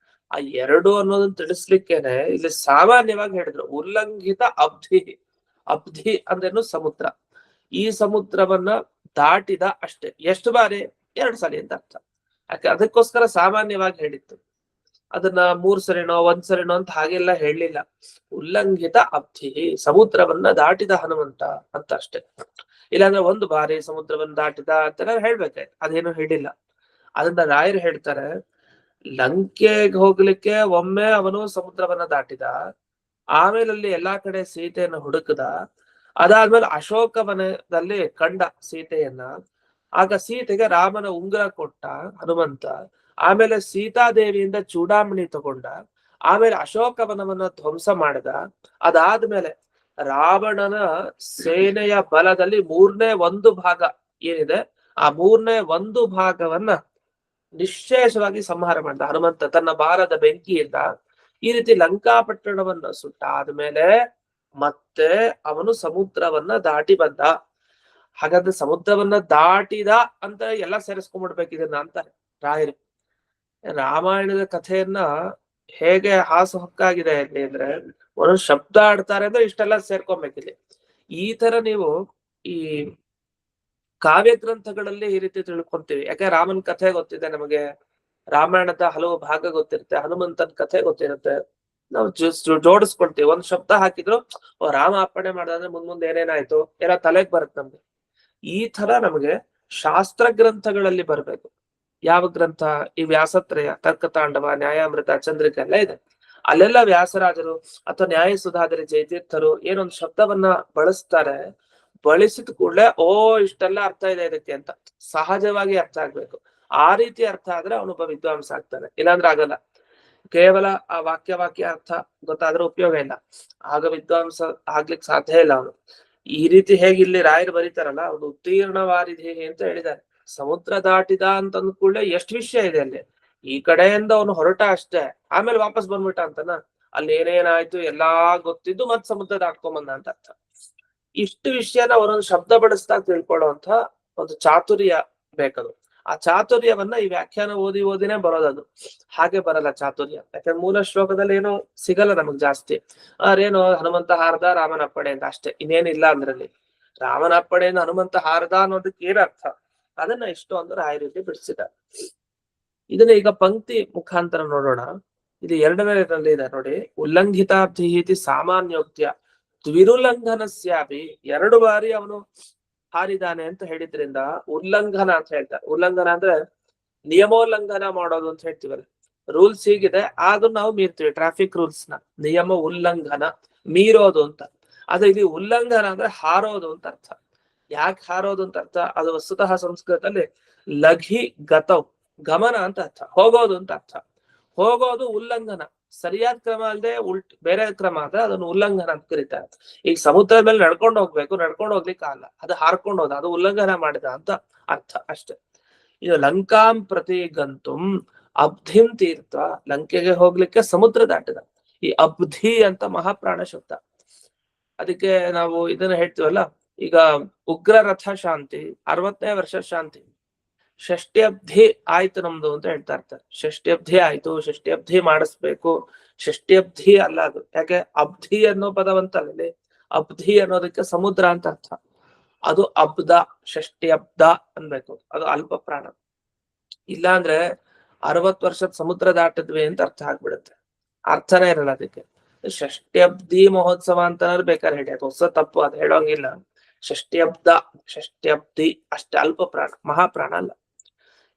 ಆ 2 ಅನ್ನೋದನ್ನ ತಿಳಿಸ್ಲಿಕ್ಕೇನೆ ಇಲ್ಲಿ ಸಾಮಾನ್ಯವಾಗಿ ಹೇಳಿದ್ರು, ಉಲ್ಲಂಘಿತ ಅಬ್ಧಿ ಅಂದ್ರೇನು? ಸಮುದ್ರ. ಈ ಸಮುದ್ರವನ್ನ ದಾಟಿದ ಅಷ್ಟೇ. ಎಷ್ಟು ಬಾರಿ? 2 ಸಲಿ ಅಂತ ಅರ್ಥ. ಯಾಕೆ ಅದಕ್ಕೋಸ್ಕರ ಸಾಮಾನ್ಯವಾಗಿ ಹೇಳಿತ್ತು. ಅದನ್ನ 3 ಸರಿನೋ 1 ಸರಿನೋ ಅಂತ ಹಾಗೆಲ್ಲ ಹೇಳಲಿಲ್ಲ. ಉಲ್ಲಂಘಿತ ಅಬ್ಧಿ, ಸಮುದ್ರವನ್ನ ದಾಟಿದ ಹನುಮಂತ ಅಂತ ಅಷ್ಟೇ. ಇಲ್ಲಾಂದ್ರೆ 1 ಬಾರಿ ಸಮುದ್ರವನ್ನ ದಾಟಿದ ಅಂತ ಹೇಳ್ಬೇಕಾಯ್ತು, ಅದೇನು ಹೇಳಿಲ್ಲ. ಅದನ್ನ ರಾಯರು ಹೇಳ್ತಾರೆ, ಲಂಕೆಗೆ ಹೋಗ್ಲಿಕ್ಕೆ ಒಮ್ಮೆ ಅವನು ಸಮುದ್ರವನ್ನ ದಾಟಿದ, ಆಮೇಲೆ ಅಲ್ಲಿ ಎಲ್ಲಾ ಕಡೆ ಸೀತೆಯನ್ನು ಹುಡುಕದ, ಅದಾದ್ಮೇಲೆ ಅಶೋಕವನದಲ್ಲಿ ಕಂಡ ಸೀತೆಯನ್ನ. ಆಗ ಸೀತೆಗೆ ರಾಮನ ಉಂಗುರ ಕೊಟ್ಟ ಹನುಮಂತ. ಆಮೇಲೆ ಸೀತಾದೇವಿಯಿಂದ ಚೂಡಾಮಣಿ ತಗೊಂಡ. ಆಮೇಲೆ ಅಶೋಕವನವನ್ನ ಧ್ವಂಸ ಮಾಡಿದ. ಅದಾದ್ಮೇಲೆ ರಾವಣನ ಸೇನೆಯ ಬಲದಲ್ಲಿ 3ನೇ 1 ಭಾಗ ಏನಿದೆ, ಆ 3ನೇ 1 ಭಾಗವನ್ನ ನಿಶ್ಶೇಷವಾಗಿ ಸಂಹಾರ ಮಾಡಿದ ಹನುಮಂತ ತನ್ನ ಬಾರದ ಬೆಂಕಿಯಿಂದ. ಈ ರೀತಿ ಲಂಕಾಪಟ್ಟಣವನ್ನ ಸುಟ್ಟಾದ್ಮೇಲೆ ಮತ್ತೆ ಅವನು ಸಮುದ್ರವನ್ನ ದಾಟಿ ಬಂದ. ಹಾಗಾದ್ರೆ ಸಮುದ್ರವನ್ನ ದಾಟಿದ ಅಂತ ಎಲ್ಲ ಸೇರಿಸ್ಕೊಂಡ್ಬಿಡ್ಬೇಕು ಇದನ್ನ ಅಂತಾರೆ ರಾಯರು. ರಾಮಾಯಣದ ಕಥೆಯನ್ನ ಹೇಗೆ ಹಾಸು ಹೊಕ್ಕಾಗಿದೆ ಇಲ್ಲಿ ಅಂದ್ರೆ, ಒಂದೊಂದು ಶಬ್ದ ಆಡ್ತಾರೆ ಅಂದ್ರೆ ಇಷ್ಟೆಲ್ಲ ಸೇರ್ಕೊಬೇಕಿಲ್ಲಿ. ಈ ತರ ನೀವು ಈ ಕಾವ್ಯ ಗ್ರಂಥಗಳಲ್ಲಿ ಈ ರೀತಿ ತಿಳ್ಕೊಂತೀವಿ. ಯಾಕೆ ರಾಮನ್ ಕಥೆ ಗೊತ್ತಿದೆ ನಮಗೆ, ರಾಮಾಯಣದ ಹಲವು ಭಾಗ ಗೊತ್ತಿರುತ್ತೆ, ಹನುಮಂತನ ಕಥೆ ಗೊತ್ತಿರುತ್ತೆ. ನಾವು ಜೋಡಿಸ್ಕೊಳ್ತೀವಿ. 1 ಶಬ್ದ ಹಾಕಿದ್ರು ರಾಮ ಅಪ್ಪಣೆ ಮಾಡ್ದಂದ್ರೆ ಮುಂದೆ ಏನೇನಾಯ್ತು ಎಲ್ಲ ತಲೆಗೆ ಬರುತ್ತೆ ನಮ್ಗೆ. ಈ ತರ ನಮಗೆ ಶಾಸ್ತ್ರ ಗ್ರಂಥಗಳಲ್ಲಿ ಬರ್ಬೇಕು. ಯಾವ ಗ್ರಂಥ? ಈ ವ್ಯಾಸತ್ರಯ, ತರ್ಕತಾಂಡವ, ನ್ಯಾಯಾಮೃತ, ಚಂದ್ರಿಕೆ ಎಲ್ಲ ಇದೆ. ಅಲ್ಲೆಲ್ಲ ವ್ಯಾಸರಾಜರು ಅಥವಾ ನ್ಯಾಯಸುಧಾದರಿ ಜಯತೀರ್ಥರು ಏನೊಂದು ಶಬ್ದವನ್ನ ಬಳಸ್ತಾರೆ, ಬಳಸಿದ ಕೂಡಲೇ ಓ ಇಷ್ಟೆಲ್ಲ ಅರ್ಥ ಇದೆ ಇದಕ್ಕೆ ಅಂತ ಸಹಜವಾಗಿ ಅರ್ಥ ಆಗ್ಬೇಕು. ಆ ರೀತಿ ಅರ್ಥ ಆದ್ರೆ ಅವನೊಬ್ಬ ವಿದ್ವಾಂಸ ಆಗ್ತಾನೆ, ಇಲ್ಲಾಂದ್ರೆ ಆಗಲ್ಲ. ಕೇವಲ ಆ ವಾಕ್ಯ ಅರ್ಥ ಗೊತ್ತಾದ್ರೆ ಉಪಯೋಗ ಇಲ್ಲ, ಆಗ ವಿದ್ವಾಂಸ ಆಗ್ಲಿಕ್ಕೆ ಸಾಧ್ಯ ಇಲ್ಲ ಅವನು. ಈ ರೀತಿ ಹೇಗೆ ಇಲ್ಲಿ ರಾಯರು ಬರೀತಾರಲ್ಲ, ಅವನು ಉತ್ತೀರ್ಣವಾರಿಧಿ ಅಂತ ಹೇಳಿದ್ದಾರೆ. ಸಮುದ್ರ ದಾಟಿದ ಅಂತಂದ ಕೂಡಲೇ ಎಷ್ಟು ವಿಷಯ ಇದೆ ಅಲ್ಲಿ. ಈ ಕಡೆಯಿಂದ ಅವನು ಹೊರಟ ಅಷ್ಟೇ, ಆಮೇಲೆ ವಾಪಸ್ ಬಂದ್ಬಿಟ್ಟ ಅಂತನ, ಅಲ್ಲಿ ಏನೇನಾಯ್ತು ಎಲ್ಲಾ ಗೊತ್ತಿದ್ದು ಮತ್ ಸಮುದ್ರ ದಾಟ್ಕೊಂಬಂದ ಅಂತ ಅರ್ಥ. ಇಷ್ಟು ವಿಷಯನ ಅವರೊಂದು ಶಬ್ದ ಬಳಸ್ದಾಗ ತಿಳ್ಕೊಳ್ಳುವಂತ ಒಂದು ಚಾತುರ್ಯ ಬೇಕದು. ಆ ಚಾತುರ್ಯವನ್ನ ಈ ವ್ಯಾಖ್ಯಾನ ಓದಿನೇ ಬರೋದದು. ಹಾಗೆ ಬರಲ್ಲ ಚಾತುರ್ಯ, ಯಾಕಂದ್ರೆ ಮೂಲ ಶ್ಲೋಕದಲ್ಲಿ ಏನೋ ಸಿಗಲ್ಲ ನಮಗ್ ಜಾಸ್ತಿ. ಅರೇನೋ ಹನುಮಂತ ಹಾರ್ದ ರಾಮನ ಅಪ್ಪಣೆ ಅಂತ ಅಷ್ಟೇ, ಇನ್ನೇನಿಲ್ಲ ಅಂದ್ರಲ್ಲಿ. ರಾಮನ ಅಪ್ಪಣೆಯಿಂದ ಹನುಮಂತ ಹಾರ್ದ ಅನ್ನೋದಕ್ಕೆ ಏನ್ ಅರ್ಥ, ಅದನ್ನ ಇಷ್ಟು ಅಂದ್ರೆ ಆ ರೀತಿ ಬಿಡಿಸಿದ. ಇದನ್ನ ಈಗ ಪಂಕ್ತಿ ಮುಖಾಂತರ ನೋಡೋಣ. ಇದು ಎರಡನೇದಲ್ಲಿ ಇದೆ ನೋಡಿ, ಉಲ್ಲಂಘಿತಾಬ್ಧಿ ಸಾಮಾನ್ಯೋಕ್ತಿಯ ದ್ವಿರುಲ್ಲಂಘನಸ್ಯಾಪಿ, 2 ಬಾರಿ ಅವನು ಹಾರಿದಾನೆ ಅಂತ ಹೇಳಿದ್ರಿಂದ ಉಲ್ಲಂಘನ ಅಂತ ಹೇಳ್ತಾರೆ. ಉಲ್ಲಂಘನ ಅಂದ್ರೆ ನಿಯಮೋಲ್ಲಂಘನ ಮಾಡೋದು ಅಂತ ಹೇಳ್ತೀವಲ್ಲ, ರೂಲ್ಸ್ ಹೀಗಿದೆ ಆದ್ರೂ ನಾವು ಮೀರ್ತೀವಿ. ಟ್ರಾಫಿಕ್ ರೂಲ್ಸ್ ನ ನಿಯಮ ಉಲ್ಲಂಘನ, ಮೀರೋದು ಅಂತ. ಆದ್ರೆ ಇಲ್ಲಿ ಉಲ್ಲಂಘನ ಅಂದ್ರೆ ಹಾರೋದು ಅಂತ ಅರ್ಥ. ಯಾಕೆ ಹಾರೋದು ಅಂತ ಅರ್ಥ? ಅದು ವಸ್ತುತಃ ಸಂಸ್ಕೃತದಲ್ಲಿ ಲಘಿ ಗತವ್, ಗಮನ ಅಂತ ಅರ್ಥ, ಹೋಗೋದು ಅಂತ ಅರ್ಥ. ಹೋಗೋದು ಉಲ್ಲಂಘನ, ಸರಿಯಾದ ಕ್ರಮ ಅಲ್ಲದೆ ಬೇರೆ ಕ್ರಮ ಆದ್ರೆ ಅದನ್ನು ಉಲ್ಲಂಘನ ಅಂತ ಕರೀತಾರೆ. ಈಗ ಸಮುದ್ರದ ಮೇಲೆ ನಡ್ಕೊಂಡು ಹೋಗ್ಬೇಕು, ನಡ್ಕೊಂಡು ಹೋಗ್ಲಿಕ್ಕೆ ಆಗಲ್ಲ, ಅದು ಹಾರ್ಕೊಂಡು ಹೋದ, ಅದು ಉಲ್ಲಂಘನ ಮಾಡಿದ ಅಂತ ಅರ್ಥ ಅಷ್ಟೇ. ಇದು ಲಂಕಾಂ ಪ್ರತಿ ಗಂತುಂ ಅಬ್ಧಿಂ ತೀರ್ಥ, ಲಂಕೆಗೆ ಹೋಗ್ಲಿಕ್ಕೆ ಸಮುದ್ರ ದಾಟಿದ. ಈ ಅಬ್ಧಿ ಅಂತ ಮಹಾಪ್ರಾಣ ಶಬ್ದ. ಅದಕ್ಕೆ ನಾವು ಇದನ್ನ ಹೇಳ್ತೀವಲ್ಲ, ಈಗ ಉಗ್ರ ರಥ ಶಾಂತಿ 60ನೇ ವರ್ಷ ಶಾಂತಿ, ಷಷ್ಠ್ಯಬ್ಧಿ ಆಯ್ತು ನಮ್ದು ಅಂತ ಹೇಳ್ತಾ ಇರ್ತಾರೆ. ಷಷ್ಠ್ಯಬ್ಧಿ ಆಯ್ತು, ಷಷ್ಠ್ಯಬ್ಧಿ ಮಾಡಿಸ್ಬೇಕು. ಷಷ್ಠ್ಯಬ್ಧಿ ಅಲ್ಲ ಅದು, ಯಾಕೆ ಅಬ್ಧಿ ಅನ್ನೋ ಪದವಂತಲ್ಲಿ ಅಬ್ಧಿ ಅನ್ನೋದಕ್ಕೆ ಸಮುದ್ರ ಅಂತ ಅರ್ಥ. ಅದು ಅಬ್ಧ, ಷಷ್ಠ್ಯಬ್ಧ ಅನ್ಬೇಕು, ಅದು ಅಲ್ಪ ಪ್ರಾಣ. ಇಲ್ಲಾಂದ್ರೆ 60 ವರ್ಷದ ಸಮುದ್ರ ದಾಟಿದ್ವಿ ಅಂತ ಅರ್ಥ ಆಗ್ಬಿಡುತ್ತೆ, ಅರ್ಥನೇ ಇರಲ್ಲ ಅದಕ್ಕೆ. ಷಷ್ಠ್ಯಬ್ಧಿ ಮಹೋತ್ಸವ ಅಂತನಾದ್ರು ಬೇಕಾದ್ರೆ ಹೇಳಿ, ಅದು ಹೊಸ ತಪ್ಪು, ಅದು ಹೇಳೋಂಗಿಲ್ಲ. ಷಷ್ಠ್ಯಬ್ಧ, ಷಷ್ಠ್ಯಬ್ಧಿ ಅಷ್ಟೇ, ಅಲ್ಪ ಪ್ರಾಣ, ಮಹಾಪ್ರಾಣ ಅಲ್ಲ.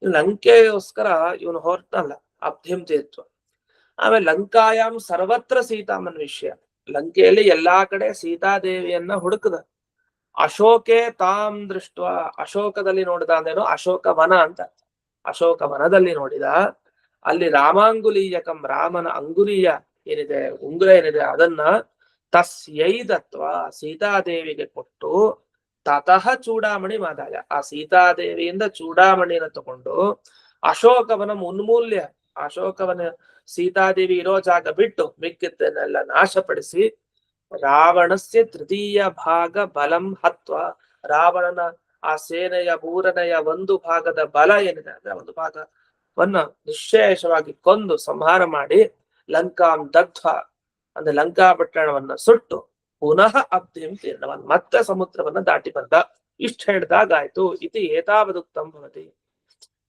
ಲಂಕೆಗೋಸ್ಕರ ಇವನು ಹೊರಟಲ್ಲ, ಅಬ್ಧಿಂ ತೀರ್ಥ. ಆಮೇಲೆ ಲಂಕಾಯಾಮ್ ಸರ್ವತ್ರ ಸೀತಾಮನ್ ವಿಷಯ, ಲಂಕೆಯಲ್ಲಿ ಎಲ್ಲಾ ಕಡೆ ಸೀತಾದೇವಿಯನ್ನ ಹುಡುಕದ. ಅಶೋಕೆ ತಾಮ್ ದೃಷ್ಟ, ಅಶೋಕದಲ್ಲಿ ನೋಡಿದ ಅಂದೇನು, ಅಶೋಕ ವನ ಅಂತ. ಅಶೋಕ ವನದಲ್ಲಿ ನೋಡಿದ, ಅಲ್ಲಿ ರಾಮಾಂಗುಲೀಯಕಂ, ರಾಮನ ಅಂಗುಲೀಯ ಏನಿದೆ, ಉಂಗುರ ಏನಿದೆ, ಅದನ್ನ ತಸ್ಯೈ ದತ್ವ, ಸೀತಾದೇವಿಗೆ ಕೊಟ್ಟು, ತತಃ ಚೂಡಾಮಣಿ ಮಾದಾಯ, ಆ ಸೀತಾದೇವಿಯಿಂದ ಚೂಡಾಮಣಿಯನ್ನು ತಗೊಂಡು ಅಶೋಕವನ ಉನ್ಮೂಲ್ಯ, ಅಶೋಕವನ ಸೀತಾದೇವಿ ಇರೋ ಜಾಗ ಬಿಟ್ಟು ಮಿಕ್ಕಿದ್ದನ್ನೆಲ್ಲ ನಾಶಪಡಿಸಿ, ರಾವಣಸ್ಯ ತೃತೀಯ ಭಾಗ ಬಲಂ ಹತ್ವ, ರಾವಣನ ಆ ಸೇನೆಯ 3ನೆಯ 1 ಭಾಗದ ಬಲ ಏನಿದೆ ಅಂದ್ರೆ 1 ಭಾಗವನ್ನ ನಿಶ್ಶೇಷವಾಗಿ ಕೊಂದು ಸಂಹಾರ ಮಾಡಿ, ಲಂಕಾಂ ದಗ್ಧ್ವ ಅಂದ್ರೆ ಲಂಕಾ ಪಟ್ಟಣವನ್ನ ಸುಟ್ಟು, ಪುನಃ ಅಬ್ಧಿಂ ತೀರ್ಣವನ್, ಮತ್ತೆ ಸಮುದ್ರವನ್ನ ದಾಟಿ ಬಂದ. ಇಷ್ಟ ಹೇಳ್ದಾಗಾಯ್ತು. ಇತಿ ಏತಾವದುಕ್ತಂ ಭವತಿ.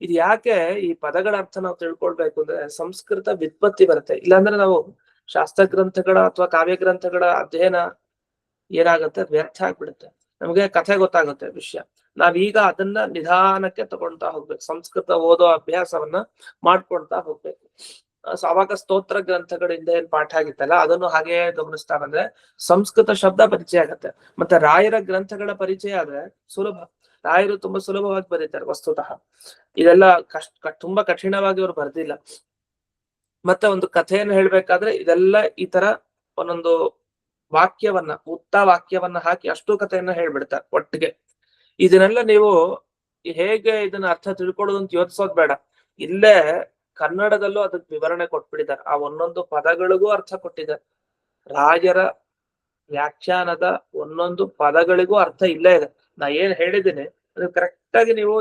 ಇದು ಯಾಕೆ ಈ ಪದಗಳ ಅರ್ಥ ನಾವು ತಿಳ್ಕೊಳ್ಬೇಕು ಅಂದ್ರೆ ಸಂಸ್ಕೃತ ವ್ಯುತ್ಪತ್ತಿ ಬರುತ್ತೆ. ಇಲ್ಲಾಂದ್ರೆ ನಾವು ಶಾಸ್ತ್ರ ಗ್ರಂಥಗಳ ಅಥವಾ ಕಾವ್ಯ ಗ್ರಂಥಗಳ ಅಧ್ಯಯನ ಏನಾಗುತ್ತೆ, ವ್ಯರ್ಥ ಆಗ್ಬಿಡುತ್ತೆ. ನಮ್ಗೆ ಕಥೆ ಗೊತ್ತಾಗುತ್ತೆ ವಿಷಯ, ನಾವೀಗ ಅದನ್ನ ನಿಧಾನಕ್ಕೆ ತಗೊಳ್ತಾ ಹೋಗ್ಬೇಕು. ಸಂಸ್ಕೃತ ಓದೋ ಅಭ್ಯಾಸವನ್ನ ಮಾಡ್ಕೊಳ್ತಾ ಹೋಗ್ಬೇಕು. ಅವಾಗ ಸ್ತೋತ್ರ ಗ್ರಂಥಗಳಿಂದ ಏನ್ ಪಾಠ ಆಗಿತ್ತಲ್ಲ, ಅದನ್ನು ಹಾಗೆ ಗಮನಿಸ್ತಾ ಬಂದ್ರೆ ಸಂಸ್ಕೃತ ಶಬ್ದ ಪರಿಚಯ ಆಗತ್ತೆ. ಮತ್ತೆ ರಾಯರ ಗ್ರಂಥಗಳ ಪರಿಚಯ ಆದ್ರೆ ಸುಲಭ. ರಾಯರು ತುಂಬಾ ಸುಲಭವಾಗಿ ಬರೀತಾರೆ ವಸ್ತುತಃ, ಇದೆಲ್ಲ ತುಂಬಾ ಕಠಿಣವಾಗಿ ಅವ್ರು ಬರ್ದಿಲ್ಲ. ಮತ್ತೆ ಒಂದು ಕಥೆಯನ್ನು ಹೇಳ್ಬೇಕಾದ್ರೆ ಇದೆಲ್ಲ ಈ ತರ ಒಂದೊಂದು ವಾಕ್ಯವನ್ನ, ಉತ್ತ ವಾಕ್ಯವನ್ನ ಹಾಕಿ ಅಷ್ಟು ಕಥೆಯನ್ನ ಹೇಳ್ಬಿಡ್ತಾರೆ ಒಟ್ಟಿಗೆ. ಇದನ್ನೆಲ್ಲ ನೀವು ಹೇಗೆ ಇದನ್ನ ಅರ್ಥ ತಿಳ್ಕೊಳ್ಳೋದು ಅಂತ ಯೋಚಿಸೋದ್ ಬೇಡ. ಇಲ್ಲೇ ಕನ್ನಡದಲ್ಲೂ ಅದಕ್ಕೆ ವಿವರಣೆ ಕೊಟ್ಬಿಟ್ಟಿದ್ದಾರೆ, ಆ ಒಂದೊಂದು ಪದಗಳಿಗೂ ಅರ್ಥ ಕೊಟ್ಟಿದ್ದಾರೆ. ರಾಜರ ವ್ಯಾಖ್ಯಾನದ ಒಂದೊಂದು ಪದಗಳಿಗೂ ಅರ್ಥ ಇಲ್ಲೇ ಇದೆ. ನಾ ಏನ್ ಹೇಳಿದ್ದೀನಿ ಅದು ಕರೆಕ್ಟ್ ಆಗಿ ನೀವು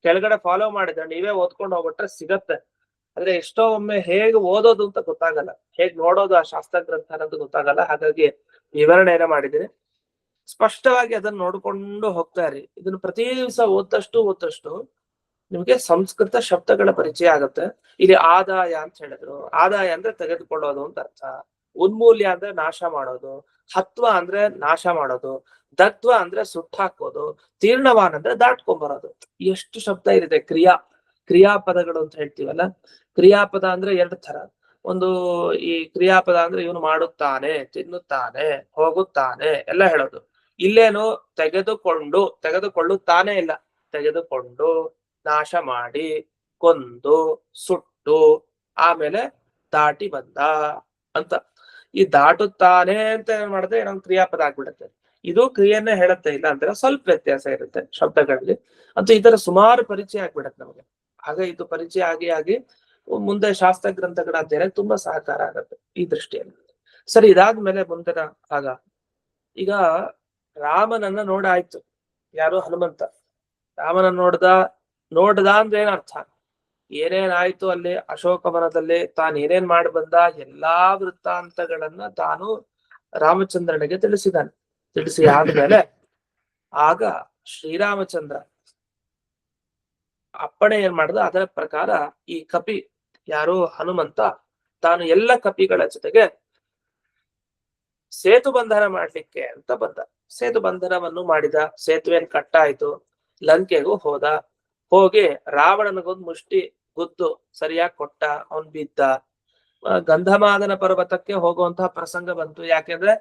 ಕೆಳಗಡೆ ಫಾಲೋ ಮಾಡಿದ್ರೆ, ನೀವೇ ಓದ್ಕೊಂಡು ಹೋಗ್ಬಿಟ್ರೆ ಸಿಗತ್ತೆ. ಆದ್ರೆ ಎಷ್ಟೋ ಒಮ್ಮೆ ಹೇಗೆ ಓದೋದು ಅಂತ ಗೊತ್ತಾಗಲ್ಲ, ಹೇಗ್ ನೋಡೋದು ಆ ಶಾಸ್ತ್ರ ಗ್ರಂಥ ಅನ್ನೋದು ಗೊತ್ತಾಗಲ್ಲ. ಹಾಗಾಗಿ ವಿವರಣೆಯನ್ನ ಮಾಡಿದ್ದೀನಿ, ಸ್ಪಷ್ಟವಾಗಿ ಅದನ್ನ ನೋಡ್ಕೊಂಡು ಹೋಗ್ತಾ ಇರಿ. ಇದನ್ನು ಪ್ರತಿ ದಿವಸ ಓದಷ್ಟು ನಿಮ್ಗೆ ಸಂಸ್ಕೃತ ಶಬ್ದಗಳ ಪರಿಚಯ ಆಗುತ್ತೆ. ಇಲ್ಲಿ ಆದಾಯ ಅಂತ ಹೇಳಿದ್ರು, ಆದಾಯ ಅಂದ್ರೆ ತೆಗೆದುಕೊಳ್ಳೋದು ಅಂತ ಅರ್ಥ. ಉನ್ಮೂಲ್ಯ ಅಂದ್ರೆ ನಾಶ ಮಾಡೋದು, ಹತ್ವ ಅಂದ್ರೆ ನಾಶ ಮಾಡೋದು, ದತ್ವ ಅಂದ್ರೆ ಸುಟ್ಟಾಕೋದು, ತೀರ್ಣವಾನ್ ಅಂದ್ರೆ ದಾಟ್ಕೊಂಡ್ಬರೋದು. ಎಷ್ಟು ಶಬ್ದ ಇದೆ, ಕ್ರಿಯಾ. ಕ್ರಿಯಾಪದಗಳು ಅಂತ ಹೇಳ್ತೀವಲ್ಲ, ಕ್ರಿಯಾಪದ ಅಂದ್ರೆ ಎರಡು ತರ. ಒಂದು ಈ ಕ್ರಿಯಾಪದ ಅಂದ್ರೆ ಇವನು ಮಾಡುತ್ತಾನೆ, ತಿನ್ನುತ್ತಾನೆ, ಹೋಗುತ್ತಾನೆ ಎಲ್ಲ ಹೇಳೋದು. ಇಲ್ಲೇನು ತೆಗೆದುಕೊಳ್ಳುತ್ತಾನೆ ಇಲ್ಲ, ತೆಗೆದುಕೊಂಡು, ನಾಶ ಮಾಡಿ, ಕೊಂದು, ಸುಟ್ಟು, ಆಮೇಲೆ ದಾಟಿ ಬಂದ ಅಂತ. ಈ ದಾಟುತ್ತಾನೆ ಅಂತ ಏನ್ ಮಾಡಿದ್ರೆ ನಮ್ ಕ್ರಿಯಾಪದ ಆಗ್ಬಿಡುತ್ತೆ. ಇದು ಕ್ರಿಯೆಯನ್ನೇ ಹೇಳುತ್ತೆ, ಇಲ್ಲ ಅಂದ್ರೆ ಸ್ವಲ್ಪ ವ್ಯತ್ಯಾಸ ಇರುತ್ತೆ ಶಬ್ದಗಳಲ್ಲಿ. ಅಂತ ಈ ತರ ಸುಮಾರು ಪರಿಚಯ ಆಗ್ಬಿಡತ್ತೆ ನಮಗೆ. ಹಾಗೆ ಇದು ಪರಿಚಯ ಆಗಿ ಮುಂದೆ ಶಾಸ್ತ್ರ ಗ್ರಂಥಗಳ ಅಧ್ಯಯನ ತುಂಬಾ ಸಹಕಾರ ಆಗತ್ತೆ ಈ ದೃಷ್ಟಿಯಲ್ಲಿ. ಸರಿ, ಇದಾದ್ಮೇಲೆ ಮುಂದಿನ ಭಾಗ. ಈಗ ರಾಮನನ್ನ ನೋಡಾಯ್ತು, ಯಾರು ಹನುಮಂತ. ರಾಮನ ನೋಡ್ದ ಅಂದ್ರೆ ಏನ್ ಅರ್ಥ? ಏನೇನಾಯ್ತು ಅಲ್ಲಿ ಅಶೋಕವನದಲ್ಲಿ ತಾನು ಏನೇನ್ ಮಾಡಿ ಬಂದ ಎಲ್ಲಾ ವೃತ್ತಾಂತಗಳನ್ನ ತಾನು ರಾಮಚಂದ್ರನಿಗೆ ತಿಳಿಸಿದಾನೆ. ತಿಳಿಸಿ ಆದ್ಮೇಲೆ ಆಗ ಶ್ರೀರಾಮಚಂದ್ರ ಅಪ್ಪಣೆ ಏನ್ ಮಾಡ್ದ, ಅದರ ಪ್ರಕಾರ ಈ ಕಪಿ ಯಾರು ಹನುಮಂತ ತಾನು ಎಲ್ಲ ಕಪಿಗಳ ಜೊತೆಗೆ ಸೇತು ಬಂಧನ ಮಾಡ್ಲಿಕ್ಕೆ ಅಂತ ಬಂದ. ಸೇತು ಬಂಧನವನ್ನು ಮಾಡಿದ, ಸೇತುವೆಯನ್ನು ಕಟ್ಟಾಯ್ತು, ಲಂಕೆಗೂ ಹೋದ. ಹೋಗಿ ರಾವಣನಿಗೊಂದು ಮುಷ್ಟಿ ಗುದ್ದು ಸರಿಯಾಗಿ ಕೊಟ್ಟ, ಅವನ್ ಬಿದ್ದ. ಗಂಧಮಾದನ ಪರ್ವತಕ್ಕೆ ಹೋಗುವಂತಹ ಪ್ರಸಂಗ ಬಂತು. ಯಾಕೆಂದ್ರೆ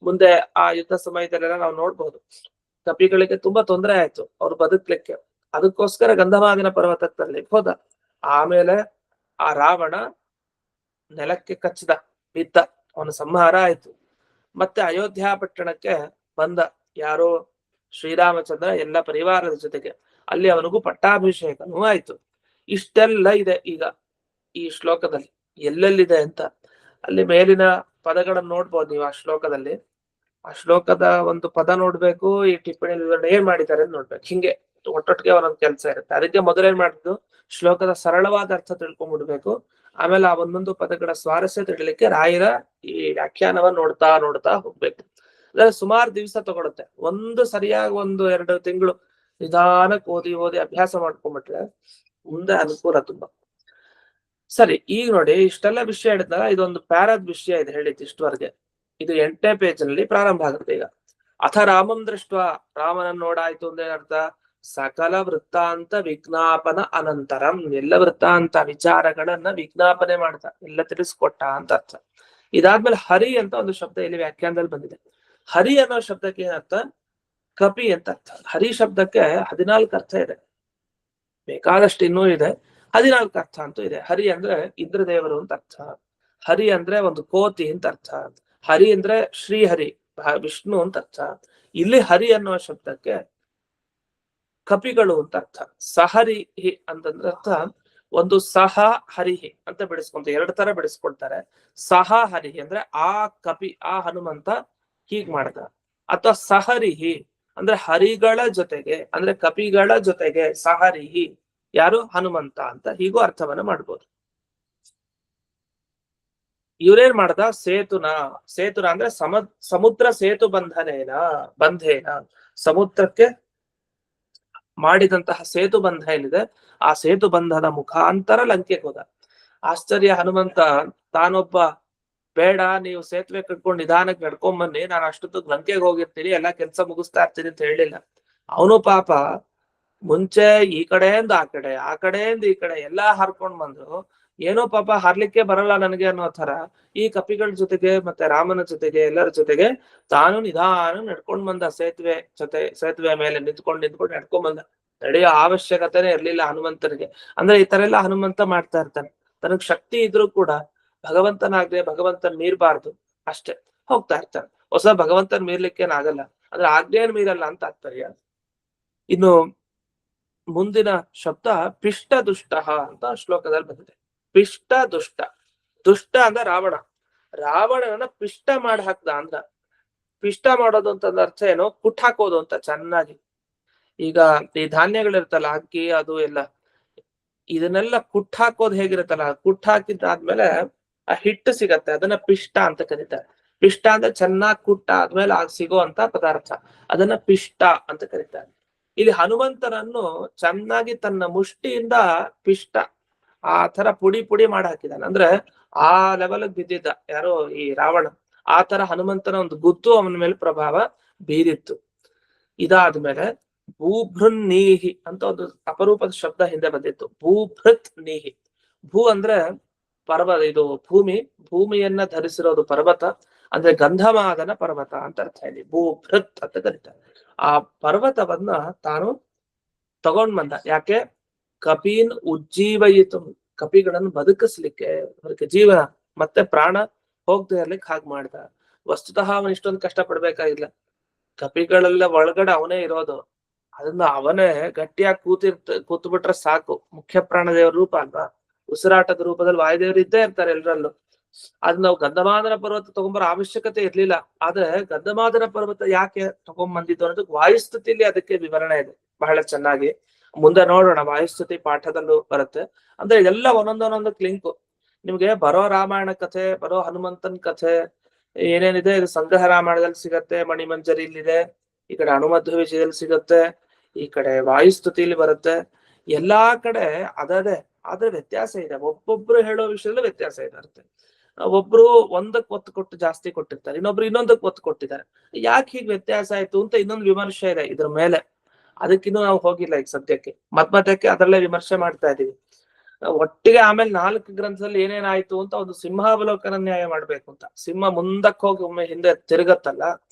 ಮುಂದೆ ಆ ಯುದ್ಧ ಸಮಯದಲ್ಲೆಲ್ಲ ನಾವು ನೋಡ್ಬಹುದು, ಕಪಿಗಳಿಗೆ ತುಂಬಾ ತೊಂದರೆ ಆಯ್ತು ಅವ್ರು ಬದುಕ್ಲಿಕ್ಕೆ. ಅದಕ್ಕೋಸ್ಕರ ಗಂಧಮಾದನ ಪರ್ವತಕ್ಕೆ ಹೋದ. ಆಮೇಲೆ ಆ ರಾವಣ ನೆಲಕ್ಕೆ ಕಚ್ಚಿದ, ಬಿದ್ದ, ಅವನ ಸಂಹಾರ ಆಯ್ತು. ಮತ್ತೆ ಅಯೋಧ್ಯ ಪಟ್ಟಣಕ್ಕೆ ಬಂದ ಯಾರು ಶ್ರೀರಾಮಚಂದ್ರ ಎಲ್ಲ ಪರಿವಾರದ ಜೊತೆಗೆ. ಅಲ್ಲಿ ಅವನಿಗೂ ಪಟ್ಟಾಭಿಷೇಕನೂ ಆಯ್ತು. ಇಷ್ಟೆಲ್ಲ ಇದೆ ಈಗ ಈ ಶ್ಲೋಕದಲ್ಲಿ. ಎಲ್ಲೆಲ್ಲಿದೆ ಅಂತ ಅಲ್ಲಿ ಮೇಲಿನ ಪದಗಳನ್ನು ನೋಡ್ಬೋದು ನೀವು. ಆ ಶ್ಲೋಕದಲ್ಲಿ ಆ ಶ್ಲೋಕದ ಒಂದು ಪದ ನೋಡ್ಬೇಕು, ಈ ಟಿಪ್ಪಣಿ ವಿವರಣೆ ಏನ್ ಮಾಡಿದ್ದಾರೆ ಅಂತ ನೋಡ್ಬೇಕು. ಹಿಂಗೆ ಒಟ್ಟೊಟ್ಟಿಗೆ ಒಂದೊಂದು ಕೆಲಸ ಇರುತ್ತೆ. ಅದಕ್ಕೆ ಮೊದಲೇನ್ ಮಾಡಿದ್ದು, ಶ್ಲೋಕದ ಸರಳವಾದ ಅರ್ಥ ತಿಳ್ಕೊಂಡ್ಬಿಡ್ಬೇಕು. ಆಮೇಲೆ ಆ ಒಂದೊಂದು ಪದಗಳ ಸ್ವಾರಸ್ಯ ತಿಳಿಲಿಕ್ಕೆ ರಾಯರ ಈ ವ್ಯಾಖ್ಯಾನವನ್ನ ನೋಡ್ತಾ ಹೋಗ್ಬೇಕು. ಅಂದ್ರೆ ಸುಮಾರು ದಿವಸ ತಗೊಳುತ್ತೆ. ಒಂದು ಸರಿಯಾಗಿ 1-2 ತಿಂಗಳು ನಿಧಾನಕ್ಕೆ ಓದಿ ಅಭ್ಯಾಸ ಮಾಡ್ಕೊಂಡ್ಬಿಟ್ರೆ ಮುಂದೆ ಅನುಕೂಲ ತುಂಬಾ. ಸರಿ, ಈಗ ನೋಡಿ ಇಷ್ಟೆಲ್ಲ ವಿಷಯ ಹೇಳಿದ್ನಲ್ಲ, ಇದೊಂದು ಪ್ಯಾರಾದ ವಿಷಯ ಇದೆ ಹೇಳಿದ್ದು ಇಷ್ಟವರೆಗೆ. ಇದು 8ನೇ ಪೇಜ್ ನಲ್ಲಿ ಪ್ರಾರಂಭ ಆಗುತ್ತೆ ಈಗ. ಅಥ ರಾಮಂ ದೃಷ್ಟ, ರಾಮನನ್ನು ನೋಡಾಯ್ತು ಅಂದ್ರೆ ಅರ್ಥ ಸಕಲ ವೃತ್ತಾಂತ ವಿಜ್ಞಾಪನ ಅನಂತರಂ, ಎಲ್ಲ ವೃತ್ತಾಂತ ವಿಚಾರಗಳನ್ನ ವಿಜ್ಞಾಪನೆ ಮಾಡ್ತಾ ಎಲ್ಲ ತಿಳಿಸ್ಕೊಟ್ಟ ಅಂತ ಅರ್ಥ. ಇದಾದ್ಮೇಲೆ ಹರಿ ಅಂತ ಒಂದು ಶಬ್ದ ಇಲ್ಲಿ ವ್ಯಾಖ್ಯಾನದಲ್ಲಿ ಬಂದಿದೆ. ಹರಿ ಅನ್ನೋ ಶಬ್ದಕ್ಕೆ ಏನರ್ಥ? ಕಪಿ ಅಂತ ಅರ್ಥ. ಹರಿ ಶಬ್ದಕ್ಕೆ 14 ಅರ್ಥ ಇದೆ, ಬೇಕಾದಷ್ಟು ಇನ್ನೂ ಇದೆ. 14 ಅರ್ಥ ಅಂತೂ ಇದೆ. ಹರಿ ಅಂದ್ರೆ ಇಂದ್ರದೇವರು ಅಂತ ಅರ್ಥ. ಹರಿ ಅಂದ್ರೆ ಒಂದು ಕೋತಿ ಅಂತ ಅರ್ಥ. ಹರಿ ಅಂದ್ರೆ ಶ್ರೀಹರಿ ವಿಷ್ಣು ಅಂತ ಅರ್ಥ. ಇಲ್ಲಿ ಹರಿ ಅನ್ನುವ ಶಬ್ದಕ್ಕೆ ಕಪಿಗಳು ಅಂತ ಅರ್ಥ. ಸಹರಿಹಿ ಅಂತಂದ್ರೆ ಅರ್ಥ ಒಂದು ಸಹ ಹರಿಹಿ ಅಂತ ಬಿಡಿಸ್ಕೊಂತ, 2 ತರ ಬಿಡಿಸ್ಕೊಳ್ತಾರೆ. ಸಹ ಹರಿಹಿ ಅಂದ್ರೆ ಆ ಕಪಿ, ಆ ಹನುಮಂತ ಹೀಗ್ ಮಾಡ್ದ. ಅಥವಾ ಸಹರಿಹಿ ಅಂದ್ರೆ ಹರಿಗಳ ಜೊತೆಗೆ, ಅಂದ್ರೆ ಕಪಿಗಳ ಜೊತೆಗೆ ಸಹರಿಹಿ ಯಾರು ಹನುಮಂತ ಅಂತ ಹೀಗೂ ಅರ್ಥವನ್ನ ಮಾಡ್ಬೋದು. ಇವ್ರೇನ್ ಮಾಡ್ದ, ಸೇತುನ ಅಂದ್ರೆ ಸಮುದ್ರ ಸೇತು ಬಂಧೇನ ಸಮುದ್ರಕ್ಕೆ ಮಾಡಿದಂತಹ ಸೇತು ಬಂಧ ಏನಿದೆ, ಆ ಸೇತು ಬಂಧದ ಮುಖಾಂತರ ಲಂಕೆಗೆ ಹೋದ. ಆಶ್ಚರ್ಯ, ಹನುಮಂತ ತಾನೊಬ್ಬ ಬೇಡ, ನೀವು ಸೇತುವೆ ಕಟ್ಕೊಂಡು ನಿಧಾನಕ್ಕೆ ನಡ್ಕೊಂಡ್ ಬನ್ನಿ, ನಾನು ಅಷ್ಟೊತ್ತಿಗೆ ಲಂಕೆಗೆ ಹೋಗಿರ್ತೀನಿ, ಎಲ್ಲಾ ಕೆಲ್ಸ ಮುಗಿಸ್ತಾ ಇರ್ತೀನಿ ಅಂತ ಹೇಳಿಲ್ಲ. ಅವನು ಪಾಪ ಮುಂಚೆ ಈ ಕಡೆಯಿಂದ ಆ ಕಡೆಯಿಂದ ಈ ಕಡೆ ಎಲ್ಲಾ ಹರ್ಕೊಂಡ್ ಬಂದು, ಏನೋ ಪಾಪ ಹಾರ್ಲಿಕ್ಕೆ ಬರಲ್ಲ ನನಗೆ ಅನ್ನೋ ತರ ಈ ಕಪಿಗಳ ಜೊತೆಗೆ ಮತ್ತೆ ರಾಮನ ಜೊತೆಗೆ ಎಲ್ಲರ ಜೊತೆಗೆ ತಾನು ನಿಧಾನ ನಡ್ಕೊಂಡ್ ಬಂದ. ಸೇತುವೆ ಮೇಲೆ ನಿಂತ್ಕೊಂಡು ನಡ್ಕೊಂಡ್ ಬಂದ. ನಡೆಯೋ ಅವಶ್ಯಕತೆನೇ ಇರ್ಲಿಲ್ಲ ಹನುಮಂತನಿಗೆ. ಅಂದ್ರೆ ಈ ತರ ಎಲ್ಲ ಹನುಮಂತ ಮಾಡ್ತಾ ಇರ್ತಾನೆ. ತನಗ್ ಶಕ್ತಿ ಇದ್ರೂ ಕೂಡ ಭಗವಂತನಾಗ್ದೆ ಭಗವಂತನ್ ಮೀರ್ಬಾರ್ದು ಅಷ್ಟೇ, ಹೋಗ್ತಾ ಇರ್ತಾನೆ. ಹೊಸ ಭಗವಂತನ್ ಮೀರ್ಲಿಕ್ಕೇನಾಗಲ್ಲ, ಅಂದ್ರೆ ಆಜ್ಞೆಯನ್ನು ಮೀರಲ್ಲ ಅಂತ ತಾತ್ಪರ್ಯ. ಇನ್ನು ಮುಂದಿನ ಶಬ್ದ ಪಿಷ್ಟ ದುಷ್ಟ ಅಂತ ಶ್ಲೋಕದಲ್ಲಿ ಬಂದಿದೆ. ಪಿಷ್ಟ ದುಷ್ಟ. ದುಷ್ಟ ಅಂದ್ರೆ ರಾವಣನ ಪಿಷ್ಟ ಮಾಡಿ ಹಾಕ್ದ ಅಂದ್ರ. ಪಿಷ್ಟ ಮಾಡೋದು ಅಂತಂದ ಅರ್ಥ ಏನು? ಕುಟ್ ಹಾಕೋದು ಅಂತ ಚೆನ್ನಾಗಿ. ಈಗ ಈ ಧಾನ್ಯಗಳಿರ್ತಲ್ಲ, ಅಕ್ಕಿ ಅದು ಎಲ್ಲ, ಇದನ್ನೆಲ್ಲ ಕುಟ್ ಹಾಕೋದು ಹೇಗಿರುತ್ತಲ್ಲ, ಕುಟ್ ಹಾಕಿದ್ದಾದ್ಮೇಲೆ ಆ ಹಿಟ್ಟು ಸಿಗತ್ತೆ, ಅದನ್ನ ಪಿಷ್ಟ ಅಂತ ಕರೀತಾರೆ. ಪಿಷ್ಟ ಅಂದ್ರೆ ಚೆನ್ನಾಗಿ ಕುಟ್ಟ ಆದ್ಮೇಲೆ ಸಿಗುವಂತ ಪದಾರ್ಥ, ಅದನ್ನ ಪಿಷ್ಟ ಅಂತ ಕರೀತಾರೆ. ಇಲ್ಲಿ ಹನುಮಂತನನ್ನು ಚೆನ್ನಾಗಿ ತನ್ನ ಮುಷ್ಟಿಯಿಂದ ಪಿಷ್ಟ ಆ ತರ ಪುಡಿ ಮಾಡಿ ಹಾಕಿದಾನೆ. ಅಂದ್ರೆ ಆ ಲೆವೆಲ್ ಬಿದ್ದಿದ್ದ ಯಾರೋ ಈ ರಾವಣ. ಆ ತರ ಹನುಮಂತನ ಒಂದು ಗುದ್ದು ಅವನ ಮೇಲೆ ಪ್ರಭಾವ ಬೀರಿತ್ತು. ಇದಾದ್ಮೇಲೆ ಭೂಭೃನ್ ನೀಹಿ ಅಂತ ಒಂದು ಅಪರೂಪದ ಶಬ್ದ ಹಿಂದೆ ಬಂದಿತ್ತು. ಭೂಭೃತ್ ನೀಹಿ. ಭೂ ಅಂದ್ರೆ ಪರ್ವತ, ಇದು ಭೂಮಿ, ಭೂಮಿಯನ್ನ ಧರಿಸಿರೋದು ಪರ್ವತ ಅಂದ್ರೆ ಗಂಧಮಾದನ ಪರ್ವತ ಅಂತ ಅರ್ಥ ಇಲ್ಲಿ. ಭೂಭೃತ್ ಅಂತ ಕರೀತಾರೆ. ಆ ಪರ್ವತವನ್ನ ತಾನು ತಗೊಂಡ್ ಬಂದ. ಯಾಕೆ? ಕಪೀನ್ ಉಜ್ಜೀವಯಿತು, ಕಪಿಗಳನ್ನು ಬದುಕಿಸ್ಲಿಕ್ಕೆ, ಅದಕ್ಕೆ ಜೀವನ ಮತ್ತೆ ಪ್ರಾಣ ಹೋಗದೆ ಇರ್ಲಿಕ್ಕೆ ಹಾಗೆ ಮಾಡ್ದ. ವಸ್ತುತಃ ಅವನ್ ಇಷ್ಟೊಂದು ಕಷ್ಟ ಪಡ್ಬೇಕಾಗಿಲ್ಲ. ಕಪಿಗಳೆಲ್ಲ ಒಳಗಡೆ ಅವನೇ ಇರೋದು, ಅದನ್ನ ಅವನೇ ಗಟ್ಟಿಯಾಗಿ ಕೂತು ಬಿಟ್ರೆ ಸಾಕು. ಮುಖ್ಯ ಪ್ರಾಣದೇವರ ರೂಪ ಅಲ್ವಾ, ಉಸಿರಾಟದ ರೂಪದಲ್ಲಿ ವಾಯುದೇವರು ಇದ್ದೇ ಇರ್ತಾರೆ ಎಲ್ಲರಲ್ಲೂ. ಅದ್ ನಾವು ಗಂಧಮಾದನ ಪರ್ವತ ತಗೊಂಬರೋ ಅವಶ್ಯಕತೆ ಇರ್ಲಿಲ್ಲ. ಆದ್ರೆ ಗಂಧಮಾದನ ಪರ್ವತ ಯಾಕೆ ತಗೊಂಡ್ಬಂದಿದ್ದು ಅನ್ನೋದಕ್ಕೆ ವಾಯುಸ್ತುತಿಯಲ್ಲಿ ಅದಕ್ಕೆ ವಿವರಣೆ ಇದೆ ಬಹಳ ಚೆನ್ನಾಗಿ. ಮುಂದೆ ನೋಡೋಣ, ವಾಯುಸ್ತುತಿ ಪಾಠದಲ್ಲೂ ಬರುತ್ತೆ. ಅಂದ್ರೆ ಇದೆಲ್ಲ ಒಂದೊಂದೊಂದೊಂದಕ್ಕೆ ಲಿಂಕು. ನಿಮ್ಗೆ ಬರೋ ರಾಮಾಯಣ ಕಥೆ, ಬರೋ ಹನುಮಂತನ್ ಕಥೆ ಏನೇನಿದೆ ಇದು ಸಂಗ್ರಹ ರಾಮಾಯಣದಲ್ಲಿ ಸಿಗತ್ತೆ, ಮಣಿಮಂಜರಿಲಿದೆ, ಈ ಕಡೆ ಹನುಮಧ್ವ ವಿಜಯದಲ್ಲಿ ಸಿಗತ್ತೆ, ಈ ಕಡೆ ವಾಯುಸ್ತುತಿಲಿ ಬರುತ್ತೆ. ಎಲ್ಲಾ ಕಡೆ ಅದದೇ, ಆದ್ರೆ ವ್ಯತ್ಯಾಸ ಇದೆ. ಒಬ್ಬೊಬ್ರು ಹೇಳೋ ವಿಷಯದಲ್ಲಿ ವ್ಯತ್ಯಾಸ ಇರುತ್ತೆ. ಒಬ್ರು ಒಂದಕ್ಕೆ ಒತ್ತು ಕೊಟ್ಟು ಜಾಸ್ತಿ ಕೊಟ್ಟಿರ್ತಾರೆ, ಇನ್ನೊಬ್ರು ಇನ್ನೊಂದಕ್ಕೆ ಒತ್ತು ಕೊಟ್ಟಿದ್ದಾರೆ. ಯಾಕೆ ಹೀಗೆ ವ್ಯತ್ಯಾಸ ಆಯ್ತು ಅಂತ ಇನ್ನೊಂದು ವಿಮರ್ಶೆ ಇದೆ ಇದ್ರ ಮೇಲೆ. ಅದಕ್ಕಿನ್ನೂ ನಾವು ಹೋಗಿಲ್ಲ ಈಗ ಸದ್ಯಕ್ಕೆ. ಮಧ್ಮಧ್ಯಕ್ಕೆ ಅದರಲ್ಲೇ ವಿಮರ್ಶೆ ಮಾಡ್ತಾ ಇದೀವಿ. ಒಟ್ಟಿಗೆ ಆಮೇಲೆ 4 ಗ್ರಂಥದಲ್ಲಿ ಏನೇನಾಯ್ತು ಅಂತ ಒಂದು ಸಿಂಹಾವಲೋಕನ ನ್ಯಾಯ ಮಾಡ್ಬೇಕು ಅಂತ. ಸಿಂಹ ಮುಂದಕ್ಕೆ ಹೋಗಿ ಒಮ್ಮೆ ಹಿಂದೆ ತಿರುಗತ್ತಲ್ಲ,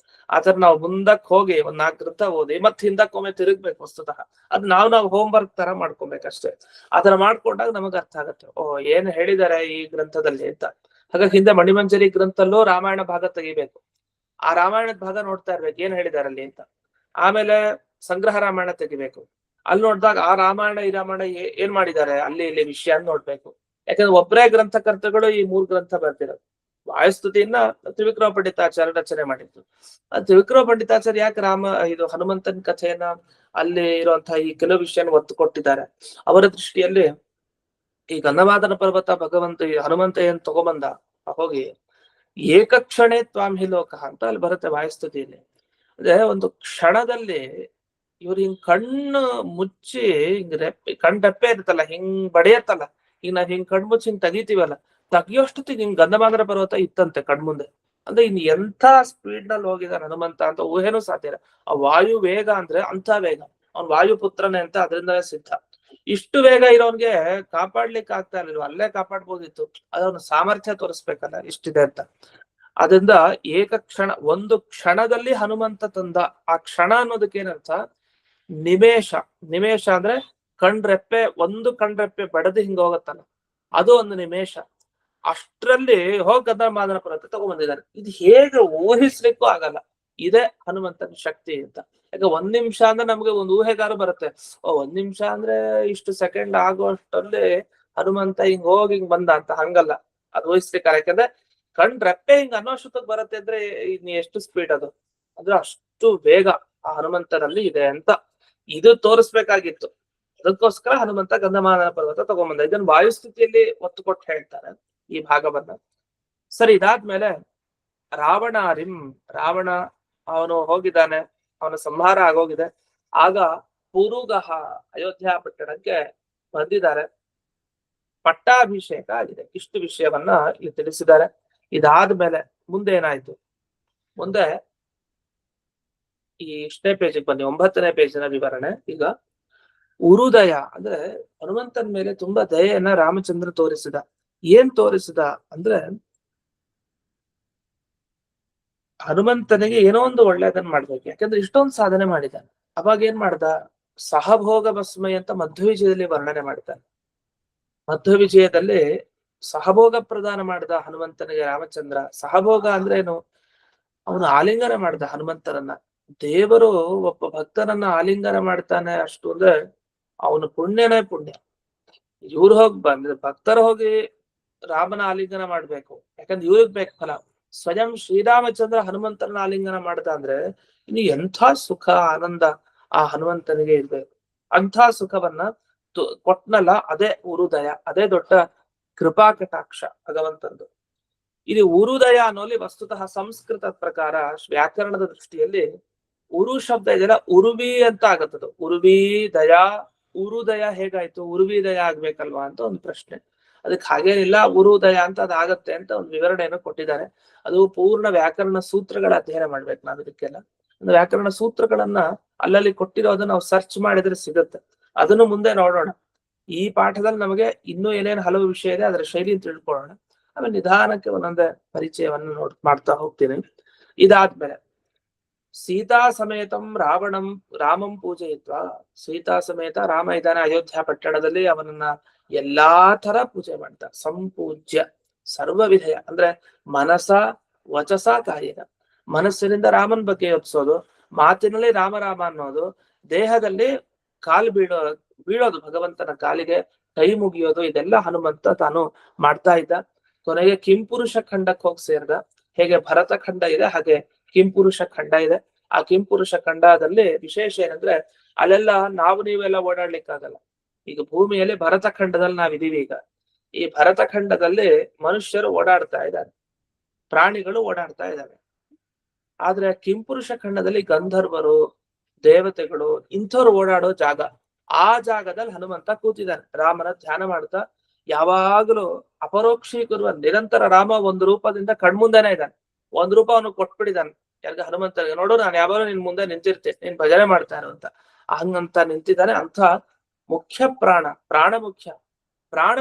ಆತರ ನಾವು ಮುಂದಕ್ಕೆ ಹೋಗಿ ಒಂದ್ 4 ಗ್ರಂಥ ಓದಿ ಮತ್ತೆ ಹಿಂದಕ್ಕೆ ಒಮ್ಮೆ ತಿರುಗ್ಬೇಕು. ವಸ್ತುತಃ ಅದು ನಾವು ಹೋಮ್ ವರ್ಕ್ ತರ ಮಾಡ್ಕೊಬೇಕಷ್ಟೇ. ಆತರ ಮಾಡ್ಕೊಂಡಾಗ ನಮಗ್ ಅರ್ಥ ಆಗತ್ತೆ, ಓ ಏನ್ ಹೇಳಿದ್ದಾರೆ ಈ ಗ್ರಂಥದಲ್ಲಿ ಅಂತ. ಹಾಗಾಗಿ ಹಿಂದೆ ಮಣಿಮಂಜರಿ ಗ್ರಂಥಲ್ಲೂ ರಾಮಾಯಣ ಭಾಗ ತೆಗಿಬೇಕು, ಆ ರಾಮಾಯಣದ ಭಾಗ ನೋಡ್ತಾ ಇರ್ಬೇಕು ಏನ್ ಹೇಳಿದಾರೆ ಅಲ್ಲಿ ಅಂತ. ಆಮೇಲೆ ಸಂಗ್ರಹ ರಾಮಾಯಣ ತೆಗಿಬೇಕು, ಅಲ್ಲಿ ನೋಡಿದಾಗ ಆ ರಾಮಾಯಣ ಈ ರಾಮಾಯಣ ಏನ್ ಮಾಡಿದ್ದಾರೆ ಅಲ್ಲಿ ಇಲ್ಲಿ ವಿಷಯ ನೋಡ್ಬೇಕು. ಯಾಕಂದ್ರೆ ಒಬ್ಬರೇ ಗ್ರಂಥಕರ್ತಗಳು ಈ 3 ಗ್ರಂಥ ಬರ್ತಿರೋದು. ವಾಯುಸ್ತುತಿಯನ್ನ ತ್ರಿವಿಕ್ರಮ ಪಂಡಿತಾಚಾರ್ಯ ರಚನೆ ಮಾಡಿದ್ರು. ತ್ರಿವಿಕ್ರಮ ಪಂಡಿತಾಚಾರ್ಯ ಯಾಕೆ ಇದು ಹನುಮಂತನ ಕಥೆಯನ್ನ ಅಲ್ಲಿ ಇರುವಂತಹ ಈ ಕೆಲವು ವಿಷಯನ ಒತ್ತು ಕೊಟ್ಟಿದ್ದಾರೆ. ಅವರ ದೃಷ್ಟಿಯಲ್ಲಿ ಈ ಗಂಧಮಾದನ ಪರ್ವತ ಭಗವಂತ ಹನುಮಂತ ಏನ್ ತಗೊಬಂದ ಹೋಗಿ ಏಕಕ್ಷಣೆ ತ್ವಾಂಹಿ ಲೋಕ ಅಂತ ಅಲ್ಲಿ ಬರುತ್ತೆ ವಾಯುಸ್ತುತಿಯಲ್ಲಿ. ಅಂದ್ರೆ ಒಂದು ಕ್ಷಣದಲ್ಲಿ ಇವ್ರು ಹಿಂಗ್ ಕಣ್ಣು ಮುಚ್ಚಿ ಹಿಂಗ್ ರೆಪ್ಪೆ ಇರುತ್ತಲ್ಲ, ಹಿಂಗ್ ಬಡಿಯತ್ತಲ್ಲ, ಈಗ ನಾವ್ ಹಿಂಗ್ ಕಣ್ ಮುಚ್ಚಿ ಹಿಂಗ್ ತೆಗಿತೀವಲ್ಲ, ತೆಗಿಯೋಷ್ಟೊತ್ತಿಗೆ ಹಿಂಗ್ ಗಂಧಮಾದನ ಪರ್ವತ ಇತ್ತಂತೆ ಕಣ್ಮುಂದೆ. ಅಂದ್ರೆ ಇನ್ ಎಂಥ ಸ್ಪೀಡ್ ನಲ್ಲಿ ಹೋಗಿದಾರೆ ಹನುಮಂತ ಅಂತ ಊಹೆನೂ ಸಾಧ್ಯ ಇಲ್ಲ. ಆ ವಾಯು ವೇಗ ಅಂದ್ರೆ ಅಂತ ವೇಗ, ಅವ್ನ್ ವಾಯುಪುತ್ರನೇ ಅಂತ ಅದರಿಂದಲೇ ಸಿದ್ಧ. ಇಷ್ಟು ವೇಗ ಇರೋನ್ಗೆ ಕಾಪಾಡ್ಲಿಕ್ಕೆ ಆಗ್ತಾ ಇರ್ಲಿಲ್ವ, ಅಲ್ಲೇ ಕಾಪಾಡ್ಬೋದಿತ್ತು. ಅದೊಂದು ಸಾಮರ್ಥ್ಯ ತೋರಿಸ್ಬೇಕಲ್ಲ ಇಷ್ಟಿದೆ ಅಂತ. ಅದರಿಂದ ಏಕಕ್ಷಣ, ಒಂದು ಕ್ಷಣದಲ್ಲಿ ಹನುಮಂತ ತಂದ. ಆ ಕ್ಷಣ ಅನ್ನೋದಕ್ಕೆ ಏನರ್ಥ? ನಿಮೇಷ. ನಿಮೇಷ ಅಂದ್ರೆ ಕಣ್ರೆಪ್ಪೆ, ಒಂದು ಕಣ್ರೆಪ್ಪೆ ಬಡದು ಹಿಂಗ ಹೋಗತ್ತಲ್ಲ, ಅದು ಒಂದು ನಿಮೇಷ. ಅಷ್ಟ್ರಲ್ಲಿ ಹೋಗಿ ಗಂಧಮಾದನ ಪರ್ವತ ತಗೊಂಡ್ಬಂದಿದ್ದಾರೆ. ಇದು ಹೇಗೆ ಊಹಿಸ್ಲಿಕ್ಕೂ ಆಗಲ್ಲ. ಇದೇ ಹನುಮಂತನ ಶಕ್ತಿ ಅಂತ. ಯಾಕೆ 1 ನಿಮಿಷ ಅಂದ್ರೆ ನಮ್ಗೆ ಒಂದು ಊಹೆಗಾರ ಬರುತ್ತೆ, 1 ನಿಮಿಷ ಅಂದ್ರೆ ಇಷ್ಟು ಸೆಕೆಂಡ್ ಆಗುವಷ್ಟರಲ್ಲಿ ಹನುಮಂತ ಹಿಂಗ್ ಹೋಗಿ ಹಿಂಗ್ ಬಂದ ಅಂತ. ಹಂಗಲ್ಲ, ಅದು ಊಹಿಸ್ಲಿಕ್ಕೆ. ಯಾಕಂದ್ರೆ ಕಣ್ರೆಪ್ಪೆ ಹಿಂಗ್ ಅನ್ನೋಷ್ಟಕ್ಕೆ ಬರುತ್ತೆ ಅಂದ್ರೆ ಇನ್ ಎಷ್ಟು ಸ್ಪೀಡ್ ಅದು, ಅಂದ್ರೆ ಅಷ್ಟು ವೇಗ ಆ ಹನುಮಂತನಲ್ಲಿ ಇದೆ ಅಂತ ಇದು ತೋರಿಸ್ಬೇಕಾಗಿತ್ತು. ಅದಕ್ಕೋಸ್ಕರ ಹನುಮಂತ ಗಂಧಮಾದನ ಪರ್ವತ ತಗೊಂಡ್ಬಂದ. ಇದನ್ನು ವಾಯುಸ್ಥಿತಿಯಲ್ಲಿ ಒತ್ತು ಕೊಟ್ಟು ಹೇಳ್ತಾರೆ ಈ ಭಾಗವನ್ನ. ಸರಿ, ಇದಾದ್ಮೇಲೆ ರಾವಣ ಅವನು ಹೋಗಿದ್ದಾನೆ, ಅವನ ಸಂಹಾರ ಆಗೋಗಿದೆ. ಆಗ ಪುರುಗಹ ಅಯೋಧ್ಯ ಪಟ್ಟಣಕ್ಕೆ ಬಂದಿದ್ದಾರೆ, ಪಟ್ಟಾಭಿಷೇಕ ಆಗಿದೆ. ಇಷ್ಟು ವಿಷಯವನ್ನ ಇಲ್ಲಿ ತಿಳಿಸಿದ್ದಾರೆ. ಇದಾದ್ಮೇಲೆ ಮುಂದೆ ಏನಾಯ್ತು? ಮುಂದೆ ಈ ಇಷ್ಟೇ ಪೇಜಿಗೆ ಬನ್ನಿ, 9ನೇ ಪೇಜಿನ ವಿವರಣೆ. ಈಗ ಉರುದಯ ಅಂದ್ರೆ ಹನುಮಂತನ ಮೇಲೆ ತುಂಬಾ ದಯೆಯನ್ನ ರಾಮಚಂದ್ರ ತೋರಿಸಿದ. ಏನ್ ತೋರಿಸಿದ ಅಂದ್ರೆ ಹನುಮಂತನಿಗೆ ಏನೋ ಒಂದು ಒಳ್ಳೇದನ್ನ ಮಾಡ್ಬೇಕು, ಯಾಕಂದ್ರೆ ಇಷ್ಟೊಂದು ಸಾಧನೆ ಮಾಡಿದ್ದಾನೆ. ಅವಾಗ ಏನ್ ಮಾಡ್ದ? ಸಹಭೋಗ ಭಸ್ಮೈ ಅಂತ ಮಧ್ವ ವಿಜಯದಲ್ಲಿ ವರ್ಣನೆ ಮಾಡ್ತಾನೆ. ಮಧ್ವ ವಿಜಯದಲ್ಲಿ ಸಹಭೋಗ ಪ್ರದಾನ ಮಾಡ್ದ ಹನುಮಂತನಿಗೆ ರಾಮಚಂದ್ರ. ಸಹಭೋಗ ಅಂದ್ರೆ ಏನು? ಅವನು ಆಲಿಂಗನ ಮಾಡ್ದ ಹನುಮಂತನನ್ನ. ದೇವರು ಒಬ್ಬ ಭಕ್ತನನ್ನ ಆಲಿಂಗನ ಮಾಡ್ತಾನೆ ಅಷ್ಟು ಅಂದ್ರೆ ಅವನು ಪುಣ್ಯನೇ ಪುಣ್ಯ. ಇವ್ರು ಹೋಗಿ ಭಕ್ತರು ಹೋಗಿ ರಾಮನ ಆಲಿಂಗನ ಮಾಡ್ಬೇಕು, ಯಾಕಂದ್ರೆ ಇವ್ರಿಗೆ ಬೇಕು ಫಲ. ಸ್ವಯಂ ಶ್ರೀರಾಮಚಂದ್ರ ಹನುಮಂತನ ಆಲಿಂಗನ ಮಾಡ್ದ ಅಂದ್ರೆ ಇನ್ನು ಎಂಥ ಸುಖ ಆನಂದ ಆ ಹನುಮಂತನಿಗೆ ಇರ್ಬೇಕು. ಅಂಥ ಸುಖವನ್ನ ಕೊಟ್ನಲ್ಲ, ಅದೇ ಉರುದಯ, ಅದೇ ದೊಡ್ಡ ಕೃಪಾ ಕಟಾಕ್ಷ ಭಗವಂತಂದು. ಇಲ್ಲಿ ಉರುದಯ ಅನ್ನೋಲಿ ವಸ್ತುತಃ ಸಂಸ್ಕೃತ ಪ್ರಕಾರ ವ್ಯಾಕರಣದ ದೃಷ್ಟಿಯಲ್ಲಿ ಉರು ಶಬ್ದ ಇದೆಯಲ್ಲ, ಉರುವಿ ಅಂತ ಆಗತ್ತದು. ಉರುವಿ ದಯಾ, ಉರುದಯ ಹೇಗಾಯ್ತು? ಉರುವಿ ದಯ ಆಗ್ಬೇಕಲ್ವಾ ಅಂತ ಒಂದು ಪ್ರಶ್ನೆ. ಅದಕ್ಕೆ ಹಾಗೇನಿಲ್ಲ, ಉರುದಯ ಅಂತ ಅದಾಗತ್ತೆ ಅಂತ ಒಂದು ವಿವರಣೆಯನ್ನು ಕೊಟ್ಟಿದ್ದಾರೆ. ಅದು ಪೂರ್ಣ ವ್ಯಾಕರಣ ಸೂತ್ರಗಳ ಅಧ್ಯಯನ ಮಾಡ್ಬೇಕು ನಾವು ಇದಕ್ಕೆಲ್ಲ. ಅಂದ್ರೆ ವ್ಯಾಕರಣ ಸೂತ್ರಗಳನ್ನ ಅಲ್ಲಲ್ಲಿ ಕೊಟ್ಟಿರೋದನ್ನ ನಾವು ಸರ್ಚ್ ಮಾಡಿದ್ರೆ ಸಿಗುತ್ತೆ. ಅದನ್ನು ಮುಂದೆ ನೋಡೋಣ. ಈ ಪಾಠದಲ್ಲಿ ನಮಗೆ ಇನ್ನೂ ಏನೇನು ಹಲವು ವಿಷಯ ಇದೆ ಅದರ ಶೈಲಿ ತಿಳ್ಕೊಳ್ಳೋಣ. ಆಮೇಲೆ ನಿಧಾನಕ್ಕೆ ಒಂದೊಂದೇ ಪರಿಚಯವನ್ನು ಮಾಡ್ತಾ ಹೋಗ್ತೀನಿ. ಇದಾದ್ಮೇಲೆ ಸೀತಾ ಸಮೇತಂ ರಾಮಂ ಪೂಜಯಿತ್ವ. ಸೀತಾ ಸಮೇತ ರಾಮ ಇದ್ದಾನೆ ಅಯೋಧ್ಯ ಪಟ್ಟಣದಲ್ಲಿ, ಅವನನ್ನ ಎಲ್ಲಾ ತರ ಪೂಜೆ ಮಾಡ್ತಾ ಸಂಪೂಜ್ಯ ಸರ್ವ ವಿಧೇಯ ಅಂದ್ರೆ ಮನಸ ವಚಸ ಕಾರ್ಯನ. ಮನಸ್ಸಿನಿಂದ ರಾಮನ್ ಬಗ್ಗೆ ಯೋಚಿಸೋದು, ಮಾತಿನಲ್ಲಿ ರಾಮ ರಾಮ ಅನ್ನೋದು, ದೇಹದಲ್ಲಿ ಕಾಲು ಬೀಳೋದು ಭಗವಂತನ ಕಾಲಿಗೆ ಕೈ ಮುಗಿಯೋದು, ಇದೆಲ್ಲ ಹನುಮಂತ ತಾನು ಮಾಡ್ತಾ ಇದ್ದ. ಕೊನೆಗೆ ಕಿಂಪುರುಷ ಖಂಡಕ್ಕೆ ಹೋಗಿ ಸೇರ್ದ. ಹೇಗೆ ಭರತ ಖಂಡ ಇದೆ ಹಾಗೆ ಕಿಂಪುರುಷ ಖಂಡ ಇದೆ. ಆ ಕಿಂಪುರುಷ ಖಂಡದಲ್ಲಿ ವಿಶೇಷ ಏನಂದ್ರೆ ಅಲ್ಲೆಲ್ಲ ನೀವೆಲ್ಲ ಓಡಾಡ್ಲಿಕ್ಕಾಗಲ್ಲ. ಈಗ ಭೂಮಿಯಲ್ಲಿ ಭರತ ಖಂಡದಲ್ಲಿ ನಾವಿದೀವಿ. ಈಗ ಈ ಭರತ ಖಂಡದಲ್ಲಿ ಮನುಷ್ಯರು ಓಡಾಡ್ತಾ ಇದ್ದಾರೆ, ಪ್ರಾಣಿಗಳು ಓಡಾಡ್ತಾ ಇದ್ದಾವೆ. ಆದ್ರೆ ಕಿಂಪುರುಷ ಖಂಡದಲ್ಲಿ ಗಂಧರ್ವರು, ದೇವತೆಗಳು ಇಂಥವ್ರು ಓಡಾಡೋ ಜಾಗ. ಆ ಜಾಗದಲ್ಲಿ ಹನುಮಂತ ಕೂತಿದ್ದಾನೆ, ರಾಮನ ಧ್ಯಾನ ಮಾಡ್ತಾ. ಯಾವಾಗಲೂ ಅಪರೋಕ್ಷೀಕರುವ ನಿರಂತರ ರಾಮ ಒಂದು ರೂಪದಿಂದ ಕಣ್ಮುಂದೆನೆ ಇದ್ದಾನೆ. ಒಂದ್ ರೂಪ ಅವನು ಕೊಟ್ಬಿಟ್ಟಿದ್ದಾನೆ ಯಾರಿಗ ಹನುಮಂತನಿಗೆ, ನೋಡು ನಾನು ಯಾವಾಗಲೂ ನಿನ್ ಮುಂದೆ ನಿಂತಿರ್ತೇನೆ, ನೀನ್ ಭಜನೆ ಮಾಡ್ತಾ ಇರು ಅಂತ. ಹಂಗಂತ ನಿಂತಿದ್ದಾನೆ. ಅಂತ ಮುಖ್ಯ ಪ್ರಾಣ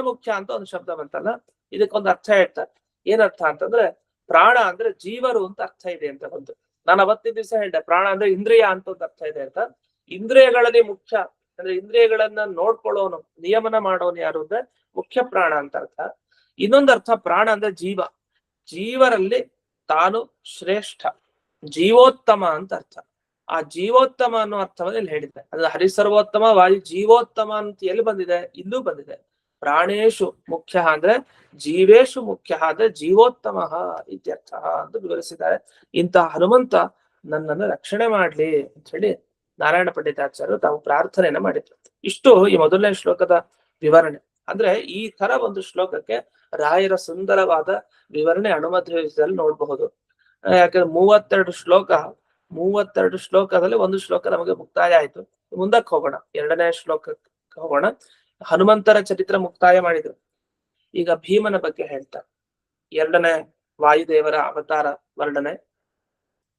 ಮುಖ್ಯ ಅಂತ ಒಂದು ಶಬ್ದ ಬಂತಲ್ಲ, ಇದಕ್ಕೊಂದು ಅರ್ಥ ಹೇಳ್ತಾರೆ. ಏನರ್ಥ ಅಂತಂದ್ರೆ ಪ್ರಾಣ ಅಂದ್ರೆ ಜೀವರು ಅಂತ ಅರ್ಥ ಇದೆ ಅಂತ ಬಂತು. ನಾನು ಅವತ್ತಿನ ದಿವಸ ಹೇಳಿದೆ ಪ್ರಾಣ ಅಂದ್ರೆ ಇಂದ್ರಿಯ ಅಂತ ಒಂದು ಅರ್ಥ ಇದೆ ಅಂತ. ಇಂದ್ರಿಯಗಳಲ್ಲಿ ಮುಖ್ಯ ಅಂದ್ರೆ ಇಂದ್ರಿಯಗಳನ್ನ ನೋಡ್ಕೊಳ್ಳೋನು, ನಿಯಮನ ಮಾಡೋನು ಯಾರು ಅಂದ್ರೆ ಮುಖ್ಯ ಪ್ರಾಣ ಅಂತ ಅರ್ಥ. ಇನ್ನೊಂದು ಅರ್ಥ ಪ್ರಾಣ ಅಂದ್ರೆ ಜೀವರಲ್ಲಿ ತಾನು ಶ್ರೇಷ್ಠ, ಜೀವೋತ್ತಮ ಅಂತ ಅರ್ಥ. ಆ ಜೀವೋತ್ತಮ ಅನ್ನೋ ಅರ್ಥವನ್ನು ಇಲ್ಲಿ ಹೇಳಿದ್ದೆ. ಅದು ಹರಿಸರ್ವೋತ್ತಮ ವಾಯು ಜೀವೋತ್ತಮ ಅಂತ ಎಲ್ಲಿ ಬಂದಿದೆ, ಇಲ್ಲೂ ಬಂದಿದೆ. ಪ್ರಾಣೇಶು ಮುಖ್ಯ ಅಂದ್ರೆ ಜೀವೇಶು ಮುಖ್ಯ ಅಂದ್ರೆ ಜೀವೋತ್ತಮ ಇತ್ಯರ್ಥ ಅಂತ ವಿವರಿಸಿದ್ದಾರೆ. ಇಂತಹ ಹನುಮಂತ ನನ್ನನ್ನು ರಕ್ಷಣೆ ಮಾಡ್ಲಿ ಅಂತ ಹೇಳಿ ನಾರಾಯಣ ಪಂಡಿತಾಚಾರ್ಯರು ತಾವು ಪ್ರಾರ್ಥನೆಯನ್ನ ಮಾಡಿದ್ರು. ಇಷ್ಟು ಈ ಮೊದಲನೇ ಶ್ಲೋಕದ ವಿವರಣೆ. ಅಂದ್ರೆ ಈ ತರ ಒಂದು ಶ್ಲೋಕಕ್ಕೆ ರಾಯರ ಸುಂದರವಾದ ವಿವರಣೆ ಹನುಮಧ್ವಜದಲ್ಲಿ ನೋಡಬಹುದು. ಯಾಕಂದ್ರೆ 32 ಶ್ಲೋಕದಲ್ಲಿ ಒಂದು ಶ್ಲೋಕ ನಮಗೆ ಮುಕ್ತಾಯ ಆಯ್ತು. ಮುಂದಕ್ಕೆ ಹೋಗೋಣ, ಎರಡನೇ ಶ್ಲೋಕಕ್ಕೆ ಹೋಗೋಣ. ಹನುಮಂತರ ಚರಿತ್ರೆ ಮುಕ್ತಾಯ ಮಾಡಿದ್ರು. ಈಗ ಭೀಮನ ಬಗ್ಗೆ ಹೇಳ್ತಾರೆ. ಎರಡನೇ ವಾಯುದೇವರ ಅವತಾರ ವರ್ಣನೆ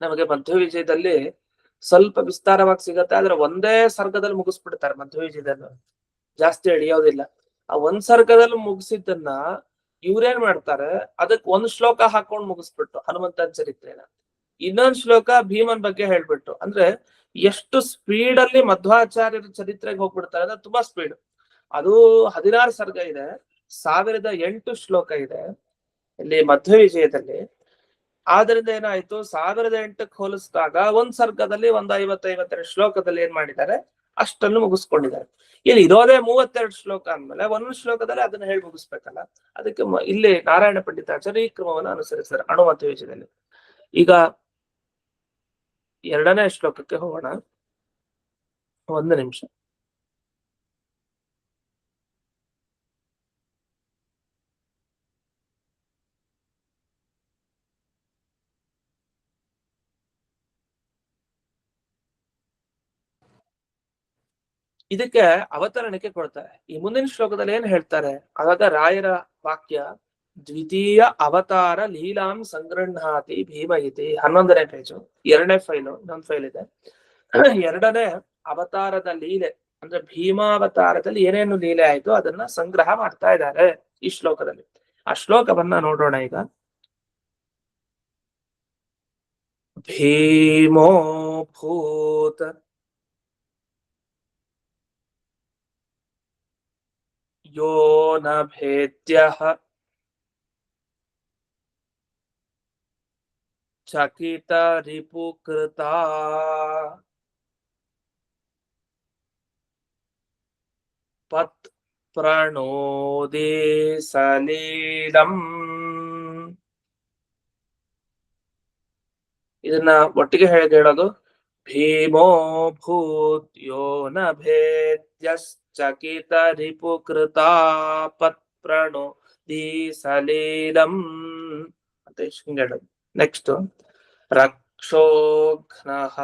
ನಮಗೆ ಮಧ್ವ ವಿಜಯದಲ್ಲಿ ಸ್ವಲ್ಪ ವಿಸ್ತಾರವಾಗಿ ಸಿಗತ್ತೆ. ಆದ್ರೆ ಒಂದೇ ಸರ್ಗದಲ್ಲಿ ಮುಗಿಸ್ಬಿಡ್ತಾರೆ ಮಧ್ವ ವಿಜಯದಲ್ಲಿ, ಜಾಸ್ತಿ ಎಳಿಯೋದಿಲ್ಲ. ಆ ಒಂದ್ ಸರ್ಗದಲ್ಲಿ ಮುಗಿಸಿದ್ದನ್ನ ಇವ್ರೇನ್ ಮಾಡ್ತಾರೆ, ಅದಕ್ಕೆ ಒಂದ್ ಶ್ಲೋಕ ಹಾಕೊಂಡು ಮುಗಿಸ್ಬಿಟ್ಟು ಹನುಮಂತನ ಚರಿತ್ರೆನ, ಇನ್ನೊಂದ್ ಶ್ಲೋಕ ಭೀಮನ್ ಬಗ್ಗೆ ಹೇಳ್ಬಿಟ್ಟು. ಅಂದ್ರೆ ಎಷ್ಟು ಸ್ಪೀಡ್ ಅಲ್ಲಿ ಮಧ್ವಾಚಾರ್ಯರ ಚರಿತ್ರೆಗೆ ಹೋಗ್ಬಿಡ್ತಾರೆ ಅಂದ್ರೆ ತುಂಬಾ ಸ್ಪೀಡ್. ಅದು 16 ಸರ್ಗ ಇದೆ, 1008 ಶ್ಲೋಕ ಇದೆ ಇಲ್ಲಿ ಮಧ್ವ ವಿಜಯದಲ್ಲಿ. ಆದ್ರಿಂದ ಏನಾಯ್ತು, 1008ಕ್ಕೆ ಹೋಲಿಸಿದಾಗ ಒಂದ್ ಸರ್ಗದಲ್ಲಿ ಒಂದು 50-52 ಶ್ಲೋಕದಲ್ಲಿ ಏನ್ ಮಾಡಿದ್ದಾರೆ, ಅಷ್ಟನ್ನು ಮುಗಿಸ್ಕೊಂಡಿದ್ದಾರೆ. ಇಲ್ಲಿ ಇರೋದೇ 32 ಶ್ಲೋಕ ಅಂದ್ಮೇಲೆ ಒಂದೊಂದು ಶ್ಲೋಕದಲ್ಲಿ ಅದನ್ನ ಹೇಳಿ ಮುಗಿಸ್ಬೇಕಲ್ಲ. ಅದಕ್ಕೆ ಇಲ್ಲಿ ನಾರಾಯಣ ಪಂಡಿತಾಚಾರ್ಯ ಈ ಕ್ರಮವನ್ನು ಅನುಸರಿಸ್ತಾರೆ ಅಣುಮಧ್ವ ವಿಜಯದಲ್ಲಿ. ಈಗ ಎರಡನೇ ಶ್ಲೋಕಕ್ಕೆ ಹೋಗೋಣ. ಒಂದು ನಿಮಿಷ. ಇದಕ್ಕೆ ಅವತರಣಿಕೆ ಕೊಡ್ತಾರೆ. ಈ ಮುಂದಿನ ಶ್ಲೋಕದಲ್ಲಿ ಏನ್ ಹೇಳ್ತಾರೆ, ಅವಾಗ ರಾಯರ ವಾಕ್ಯ, ದ್ವಿತೀಯ ಅವತಾರ ಲೀಲಾಂ ಸಂಗೃಹಾತಿ ಭೀಮ ಇತಿ. 11ನೇ ಪೇಜು, ಎರಡನೇ ಫೈಲು, ಇನ್ನೊಂದು ಫೈಲ್ ಇದೆ. ಎರಡನೇ ಅವತಾರದ ಲೀಲೆ ಅಂದ್ರೆ ಭೀಮಾವತಾರದಲ್ಲಿ ಏನೇನು ಲೀಲೆ ಆಯ್ತು ಅದನ್ನ ಸಂಗ್ರಹ ಮಾಡ್ತಾ ಇದ್ದಾರೆ ಈ ಶ್ಲೋಕದಲ್ಲಿ. ಆ ಶ್ಲೋಕವನ್ನ ನೋಡೋಣ ಈಗ. ಭೀಮೋ ಭೂತ ಯೋ ನ ಭೇದ್ಯಃ ಚಕಿತ ರಿಪುಕೃತ ಪತ್ ಪ್ರಣೋದೇ ಸಲೀಲಂ. ಇದನ್ನ ಒಟ್ಟಿಗೆ ಹೇಳೋದು, ಭೀಮೋ ಭೂತ್ ಯೋ ನ ಭೇದ್ಯಶ್ಚಕಿತ ರಿಪುಕೃತ ಪತ್ ಪ್ರಣೋದಿ ಸಲೀಲಂ ಅಂತ ಹಿಂಗೆ ಹೇಳೋದು. ನೆಕ್ಸ್ಟ್, ರಕ್ಷೋಘ್ನಃ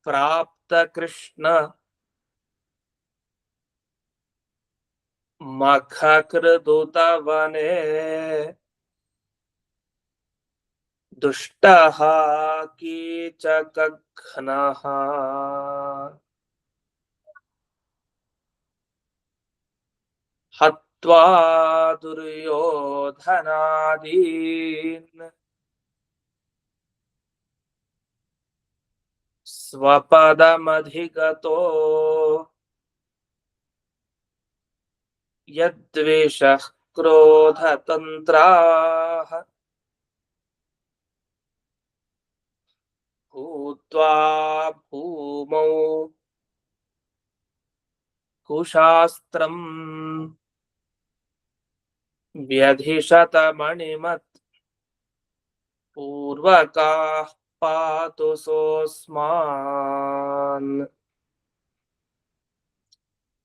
ಪ್ರಾಪ್ತ ಕೃಷ್ಣ ಮಖಕೃದುತ ವನೇ ದುಷ್ಟಃ ಕೀಚಕಘ್ನಃ ಹತ್ವಾ ದುರ್ಯೋಧನಾದೀನ್ ಸ್ವಪದಮಧಿಗತೋ ಯದ್ವೇಷಃ ಕ್ರೋಧತಂತ್ರಾಃ ಭೂತ್ವಾ ಭೂಮೌ ಕುಶಾಸ್ತ್ರಂ ವ್ಯಧಿಷತ ಮಣಿಮತ್ ಪೂರ್ವಕಾಃ ಪಾತು ಸೋಸ್ಮಾನ್.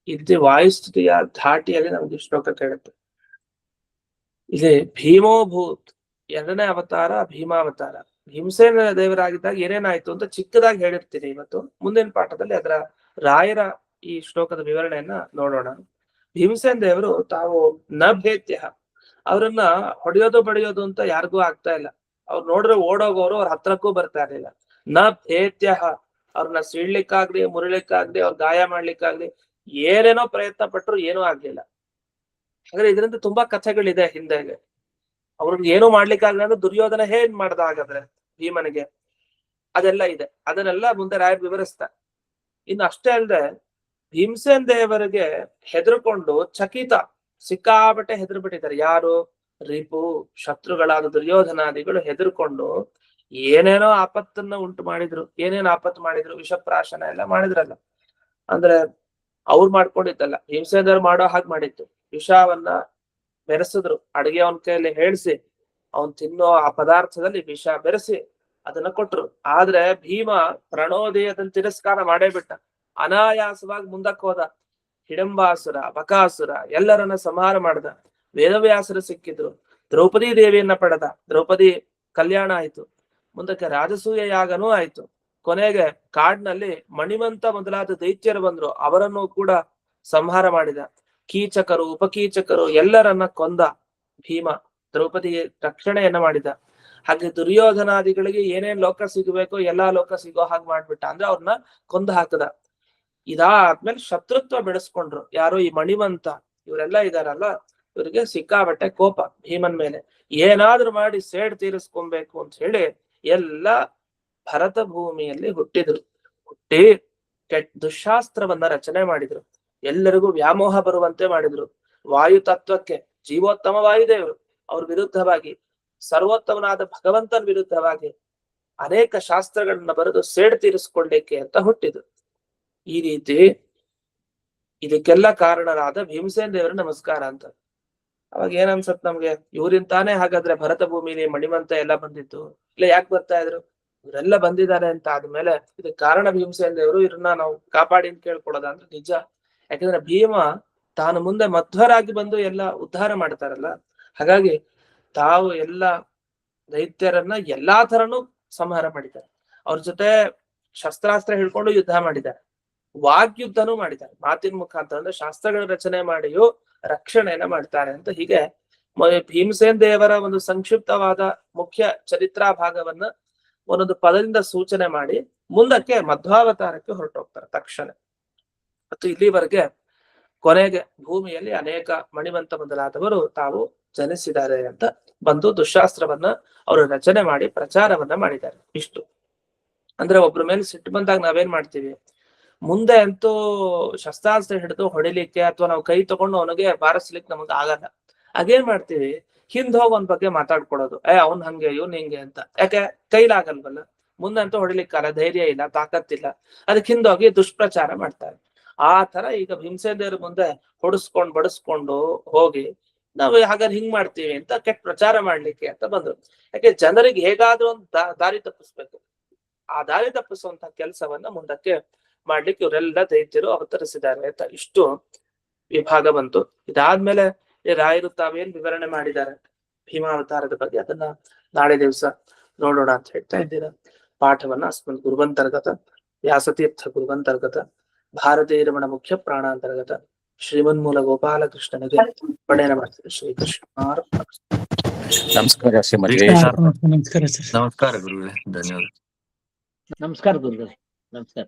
ಇಲ್ಲಿ ವಾಯುಸ್ತುತಿಯ ಧಾಟಿಯಲ್ಲಿ ನಮ್ಗೆ ಶ್ಲೋಕ ಕೇಳುತ್ತೆ. ಇಲ್ಲಿ ಭೀಮೋಭೂತ್ ಎರಡನೇ ಅವತಾರ ಭೀಮಾವತಾರ. ಭೀಮಸೇನ ದೇವರಾಗಿದ್ದಾಗ ಏನೇನಾಯ್ತು ಅಂತ ಚಿಕ್ಕದಾಗಿ ಹೇಳಿರ್ತೀನಿ. ಇವತ್ತು ಮುಂದಿನ ಪಾಠದಲ್ಲಿ ಅದರ ರಾಯರ ಈ ಶ್ಲೋಕದ ವಿವರಣೆಯನ್ನ ನೋಡೋಣ. ಭೀಮಸೇನ ದೇವರು ತಾವು ನ ಭೇತ್ಯ, ಅವ್ರನ್ನ ಹೊಡೆಯೋದು ಬಡಿಯೋದು ಅಂತ ಯಾರಿಗೂ ಆಗ್ತಾ ಇಲ್ಲ. ಅವ್ರು ನೋಡ್ರೆ ಓಡೋಗೋರು ಅವ್ರ ಹತ್ರಕ್ಕೂ ಬರ್ತಾ ಇರ್ಲಿಲ್ಲ. ನ ಭೇತ್ಯ, ಅವ್ರನ್ನ ಸೀಳ್ಲಿಕ್ಕಾಗ್ಲಿ ಮುರಿಲಿಕ್ಕಾಗ್ಲಿ ಅವ್ರ ಗಾಯ ಮಾಡ್ಲಿಕ್ಕಾಗ್ಲಿ ಏನೇನೋ ಪ್ರಯತ್ನ ಪಟ್ರು ಏನೂ ಆಗ್ಲಿಲ್ಲ. ಹಾಗಾದ್ರೆ ಇದರಿಂದ ತುಂಬಾ ಕಥೆಗಳಿದೆ ಹಿಂದೆಗೆ. ಅವ್ರಿಗೆ ಏನೂ ಮಾಡ್ಲಿಕ್ಕಾಗ್ಲಿ ಅಂದ್ರೆ ದುರ್ಯೋಧನ ಹೇಗ್ ಮಾಡ್ದ ಹಾಗಾದ್ರೆ ಭೀಮನಿಗೆ, ಅದೆಲ್ಲ ಇದೆ. ಅದನ್ನೆಲ್ಲ ಮುಂದೆ ರಾಯರ್ ವಿವರಿಸ್ತಾ. ಇನ್ನು ಅಷ್ಟೇ ಅಲ್ಲದೆ ಭೀಮಸೇನ್ ದೇವರಿಗೆ ಹೆದರ್ಕೊಂಡು ಚಕಿತ ಸಿಕ್ಕಾಬಟ್ಟೆ ಹೆದರ್ ಬಿಟ್ಟಿದ್ದಾರೆ. ಯಾರು? ರಿಪು ಶತ್ರುಗಳಾದ ದುರ್ಯೋಧನಾದಿಗಳು ಹೆದರ್ಕೊಂಡು ಏನೇನೋ ಆಪತ್ತನ್ನ ಉಂಟು ಮಾಡಿದ್ರು. ಏನೇನೋ ಆಪತ್ತು ಮಾಡಿದ್ರು, ವಿಷಪ್ರಾಶನ ಎಲ್ಲ ಮಾಡಿದ್ರಲ್ಲ. ಅಂದ್ರೆ ಅವ್ರು ಮಾಡ್ಕೊಂಡಿದ್ದಲ್ಲ, ಭೀಮಸೇನ್ ದೇವರು ಮಾಡೋ ಹಾಗೆ ಮಾಡಿತ್ತು. ವಿಷವನ್ನ ಬೆರೆಸಿದ್ರು, ಅಡಿಗೆ ಅವನ ಕೈಯಲ್ಲಿ ಹೇಳಿಸಿ ಅವನ್ ತಿನ್ನೋ ಆ ಪದಾರ್ಥದಲ್ಲಿ ವಿಷ ಬೆರೆಸಿ ಅದನ್ನ ಕೊಟ್ರು. ಆದ್ರೆ ಭೀಮ ಪ್ರಣೋದಿ ಅದನ್ನ ತಿರಸ್ಕಾರ ಮಾಡೇ ಬಿಟ್ಟ. ಅನಾಯಾಸವಾಗಿ ಮುಂದಕ್ಕೆ ಹೋದ. ಹಿಡಂಬಾಸುರ ಬಕಾಸುರ ಎಲ್ಲರನ್ನ ಸಂಹಾರ ಮಾಡ್ದ. ವೇದವ್ಯಾಸರು ಸಿಕ್ಕಿದ್ರು. ದ್ರೌಪದಿ ದೇವಿಯನ್ನ ಪಡೆದ. ದ್ರೌಪದಿ ಕಲ್ಯಾಣ ಆಯ್ತು. ಮುಂದಕ್ಕೆ ರಾಜಸೂಯ ಯಾಗನೂ ಆಯ್ತು. ಕೊನೆಗೆ ಕಾಡ್ನಲ್ಲಿ ಮಣಿಮಂತ ಮೊದಲಾದ ದೈತ್ಯರು ಬಂದ್ರು, ಅವರನ್ನು ಕೂಡ ಸಂಹಾರ ಮಾಡಿದ. ಕೀಚಕರು ಉಪಕೀಚಕರು ಎಲ್ಲರನ್ನ ಕೊಂದ ಭೀಮ. ದ್ರೌಪದಿ ರಕ್ಷಣೆಯನ್ನ ಮಾಡಿದ. ಹಾಗೆ ದುರ್ಯೋಧನಾದಿಗಳಿಗೆ ಏನೇನ್ ಲೋಕ ಸಿಗಬೇಕೋ ಎಲ್ಲಾ ಲೋಕ ಸಿಗೋ ಹಾಗೆ ಮಾಡ್ಬಿಟ್ಟ. ಅಂದ್ರೆ ಅವ್ರನ್ನ ಕೊಂದು ಹಾಕದ. ಇದಾದ್ಮೇಲೆ ಶತ್ರುತ್ವ ಬೆಳೆಸ್ಕೊಂಡ್ರು. ಯಾರು? ಈ ಮಣಿಮಂತ ಇವರೆಲ್ಲ ಇದಾರಲ್ಲ, ಇವರಿಗೆ ಸಿಕ್ಕಾಬಟ್ಟೆ ಕೋಪ ಭೀಮನ್ ಮೇಲೆ. ಏನಾದ್ರೂ ಮಾಡಿ ಸೇಡ್ ತೀರಿಸ್ಕೊಬೇಕು ಅಂತ ಹೇಳಿ ಎಲ್ಲ ಭರತ ಭೂಮಿಯಲ್ಲಿ ಹುಟ್ಟಿದ್ರು. ಹುಟ್ಟಿ ದುಶಾಸ್ತ್ರವನ್ನ ರಚನೆ ಮಾಡಿದ್ರು. ಎಲ್ಲರಿಗೂ ವ್ಯಾಮೋಹ ಬರುವಂತೆ ಮಾಡಿದ್ರು. ವಾಯು ತತ್ವಕ್ಕೆ, ಜೀವೋತ್ತಮ ವಾಯುದೇವರು ಅವ್ರ ವಿರುದ್ಧವಾಗಿ, ಸರ್ವೋತ್ತಮನಾದ ಭಗವಂತನ ವಿರುದ್ಧವಾಗಿ ಅನೇಕ ಶಾಸ್ತ್ರಗಳನ್ನ ಬರೆದು ಸೇಡ್ ತೀರಿಸ್ಕೊಳ್ಳಿಕ್ಕೆ ಅಂತ ಹುಟ್ಟಿದ್ರು. ಈ ರೀತಿ ಇದಕ್ಕೆಲ್ಲ ಕಾರಣರಾದ ಭೀಮಸೇನ್ ದೇವರು ನಮಸ್ಕಾರ ಅಂತ. ಅವಾಗ ಏನ್ ಅನ್ಸತ್ ನಮ್ಗೆ, ಇವ್ರಿಂತಾನೆ ಹಾಗಾದ್ರೆ ಭರತ ಭೂಮಿಲಿ ಮಣಿಮಂತ ಎಲ್ಲ ಬಂದಿತ್ತು, ಇಲ್ಲ ಯಾಕೆ ಬರ್ತಾ ಇದ್ರು? ಇವರೆಲ್ಲ ಬಂದಿದ್ದಾರೆ ಅಂತ ಆದ್ಮೇಲೆ ಇದಕ್ಕೆ ಕಾರಣ ಭೀಮಸೇನ್ ದೇವರು, ಇವ್ರನ್ನ ನಾವು ಕಾಪಾಡಿ ಅಂತ ಕೇಳ್ಕೊಳ್ಳೋದ ಅಂದ್ರೆ ನಿಜ. ಯಾಕಂದ್ರೆ ಭೀಮ ತಾನು ಮುಂದೆ ಮಧ್ವರಾಗಿ ಬಂದು ಎಲ್ಲ ಉದ್ಧಾರ ಮಾಡ್ತಾರಲ್ಲ. ಹಾಗಾಗಿ ತಾವು ಎಲ್ಲ ದೈತ್ಯರನ್ನ ಎಲ್ಲಾ ತರನು ಸಂಹಾರ ಮಾಡಿದ್ದಾರೆ. ಅವ್ರ ಜೊತೆ ಶಸ್ತ್ರಾಸ್ತ್ರ ಹಿಡ್ಕೊಂಡು ಯುದ್ಧ ಮಾಡಿದ್ದಾರೆ. ವಾಗ್ಯುದ್ಧನೂ ಮಾಡಿದ್ದಾರೆ. ಮಾತಿನ ಮುಖಾಂತರ ಅಂದ್ರೆ ಶಾಸ್ತ್ರಗಳ ರಚನೆ ಮಾಡಿಯೂ ರಕ್ಷಣೆಯನ್ನ ಮಾಡ್ತಾರೆ ಅಂತ. ಹೀಗೆ ಭೀಮಸೇನ್ ದೇವರ ಒಂದು ಸಂಕ್ಷಿಪ್ತವಾದ ಮುಖ್ಯ ಚರಿತ್ರಾ ಭಾಗವನ್ನ ಒಂದೊಂದು ಪದದಿಂದ ಸೂಚನೆ ಮಾಡಿ ಮುಂದಕ್ಕೆ ಮಧ್ವಾವತಾರಕ್ಕೆ ಹೊರಟೋಗ್ತಾರೆ ತಕ್ಷಣ. ಮತ್ತು ಇಲ್ಲಿವರೆಗೆ ಕೊನೆಗೆ ಭೂಮಿಯಲ್ಲಿ ಅನೇಕ ಮಣಿವಂತ ಮೊದಲಾದವರು ತಾವು ಜನಿಸಿದ್ದಾರೆ ಅಂತ ಬಂದು ದುಶಾಸ್ತ್ರವನ್ನ ಅವರು ರಚನೆ ಮಾಡಿ ಪ್ರಚಾರವನ್ನ ಮಾಡಿದ್ದಾರೆ. ಇಷ್ಟು ಅಂದ್ರೆ ಒಬ್ರ ಮೇಲೆ ಸಿಟ್ಟು ಬಂದಾಗ ನಾವೇನ್ ಮಾಡ್ತೀವಿ, ಮುಂದೆ ಅಂತೂ ಶಸ್ತ್ರಾಸ್ತ್ರ ಹಿಡಿದು ಹೊಡಿಲಿಕ್ಕೆ ಅಥವಾ ನಾವು ಕೈ ತಗೊಂಡು ಅವನಿಗೆ ಬಾರಿಸ್ಲಿಕ್ಕೆ ನಮಗ್ ಆಗಲ್ಲ. ಹಾಗೇನ್ ಮಾಡ್ತೀವಿ, ಹಿಂದ್ ಹೋಗಿ ಅವನ ಬಗ್ಗೆ ಮಾತಾಡ್ಕೊಡೋದು, ಅವ್ನ್ ಹಂಗೆ ಇವ್ನ್ ಹಿಂಗೆ ಅಂತ. ಯಾಕೆ? ಕೈಲಾಗಲ್ವಲ್ಲ. ಮುಂದಂತೂ ಹೊಡಿಲಿಕ್ಕಲ್ಲ, ಧೈರ್ಯ ಇಲ್ಲ, ತಾಕತ್ತಿಲ್ಲ. ಅದಕ್ಕೆ ಹಿಂದೋಗಿ ದುಷ್ಪ್ರಚಾರ ಮಾಡ್ತಾರೆ. ಆ ತರ ಈಗ ಭೀಮಸೇನ್ ದೇವ್ರ ಮುಂದೆ ಹೊಡಿಸ್ಕೊಂಡ್ ಬಡಿಸ್ಕೊಂಡು ಹೋಗಿ ನಾವು ಹಾಗಾದ್ರೆ ಹಿಂಗ್ ಮಾಡ್ತೀವಿ ಅಂತ ಕೆಟ್ಟ ಪ್ರಚಾರ ಮಾಡ್ಲಿಕ್ಕೆ ಅಂತ ಬಂದ್ರು. ಯಾಕೆ? ಜನರಿಗೆ ಹೇಗಾದ್ರೂ ಒಂದು ದಾರಿ ತಪ್ಪಿಸ್ಬೇಕು. ಆ ದಾರಿ ತಪ್ಪಿಸುವಂತ ಕೆಲಸವನ್ನ ಮುಂದಕ್ಕೆ ಮಾಡ್ಲಿಕ್ಕೆ ಇವರೆಲ್ಲ ದೈತ್ಯರು ಅವತರಿಸಿದ್ದಾರೆ ಅಂತ ಇಷ್ಟು ವಿಭಾಗ ಬಂತು. ಇದಾದ್ಮೇಲೆ ರಾಯರು ತಾವೇನ್ ವಿವರಣೆ ಮಾಡಿದ್ದಾರೆ ಭೀಮಾವತಾರದ ಬಗ್ಗೆ ಅದನ್ನ ನಾಳೆ ದಿವಸ ನೋಡೋಣ ಅಂತ ಹೇಳ್ತಾ ಇದ್ದೀರಾ. ಪಾಠವನ್ನ ಅಸ್ಮನ್ ಗುರುವಂತರ್ಗತ ವ್ಯಾಸತೀರ್ಥ ಗುರುವಂತರ್ಗತ ಭಾರತೀಯ ರಮಣ ಮುಖ್ಯ ಪ್ರಾಣಾಂತರ್ಗತ ಶ್ರೀಮನ್ಮೂಲ ಗೋಪಾಲಕೃಷ್ಣನಿಗೆ ಪಡೆಯನ ಮಾಡ್ತಾರೆ. ಶ್ರೀಕೃಷ್ಣ. ನಮಸ್ಕಾರ ಶ್ರೀಮತಿ ನಮಸ್ಕಾರ ಸರ್. ನಮಸ್ಕಾರ ಗುರುಗಳೇ, ಧನ್ಯವಾದ. ನಮಸ್ಕಾರ ಗುರುಗಳೇ, ನಮಸ್ಕಾರ.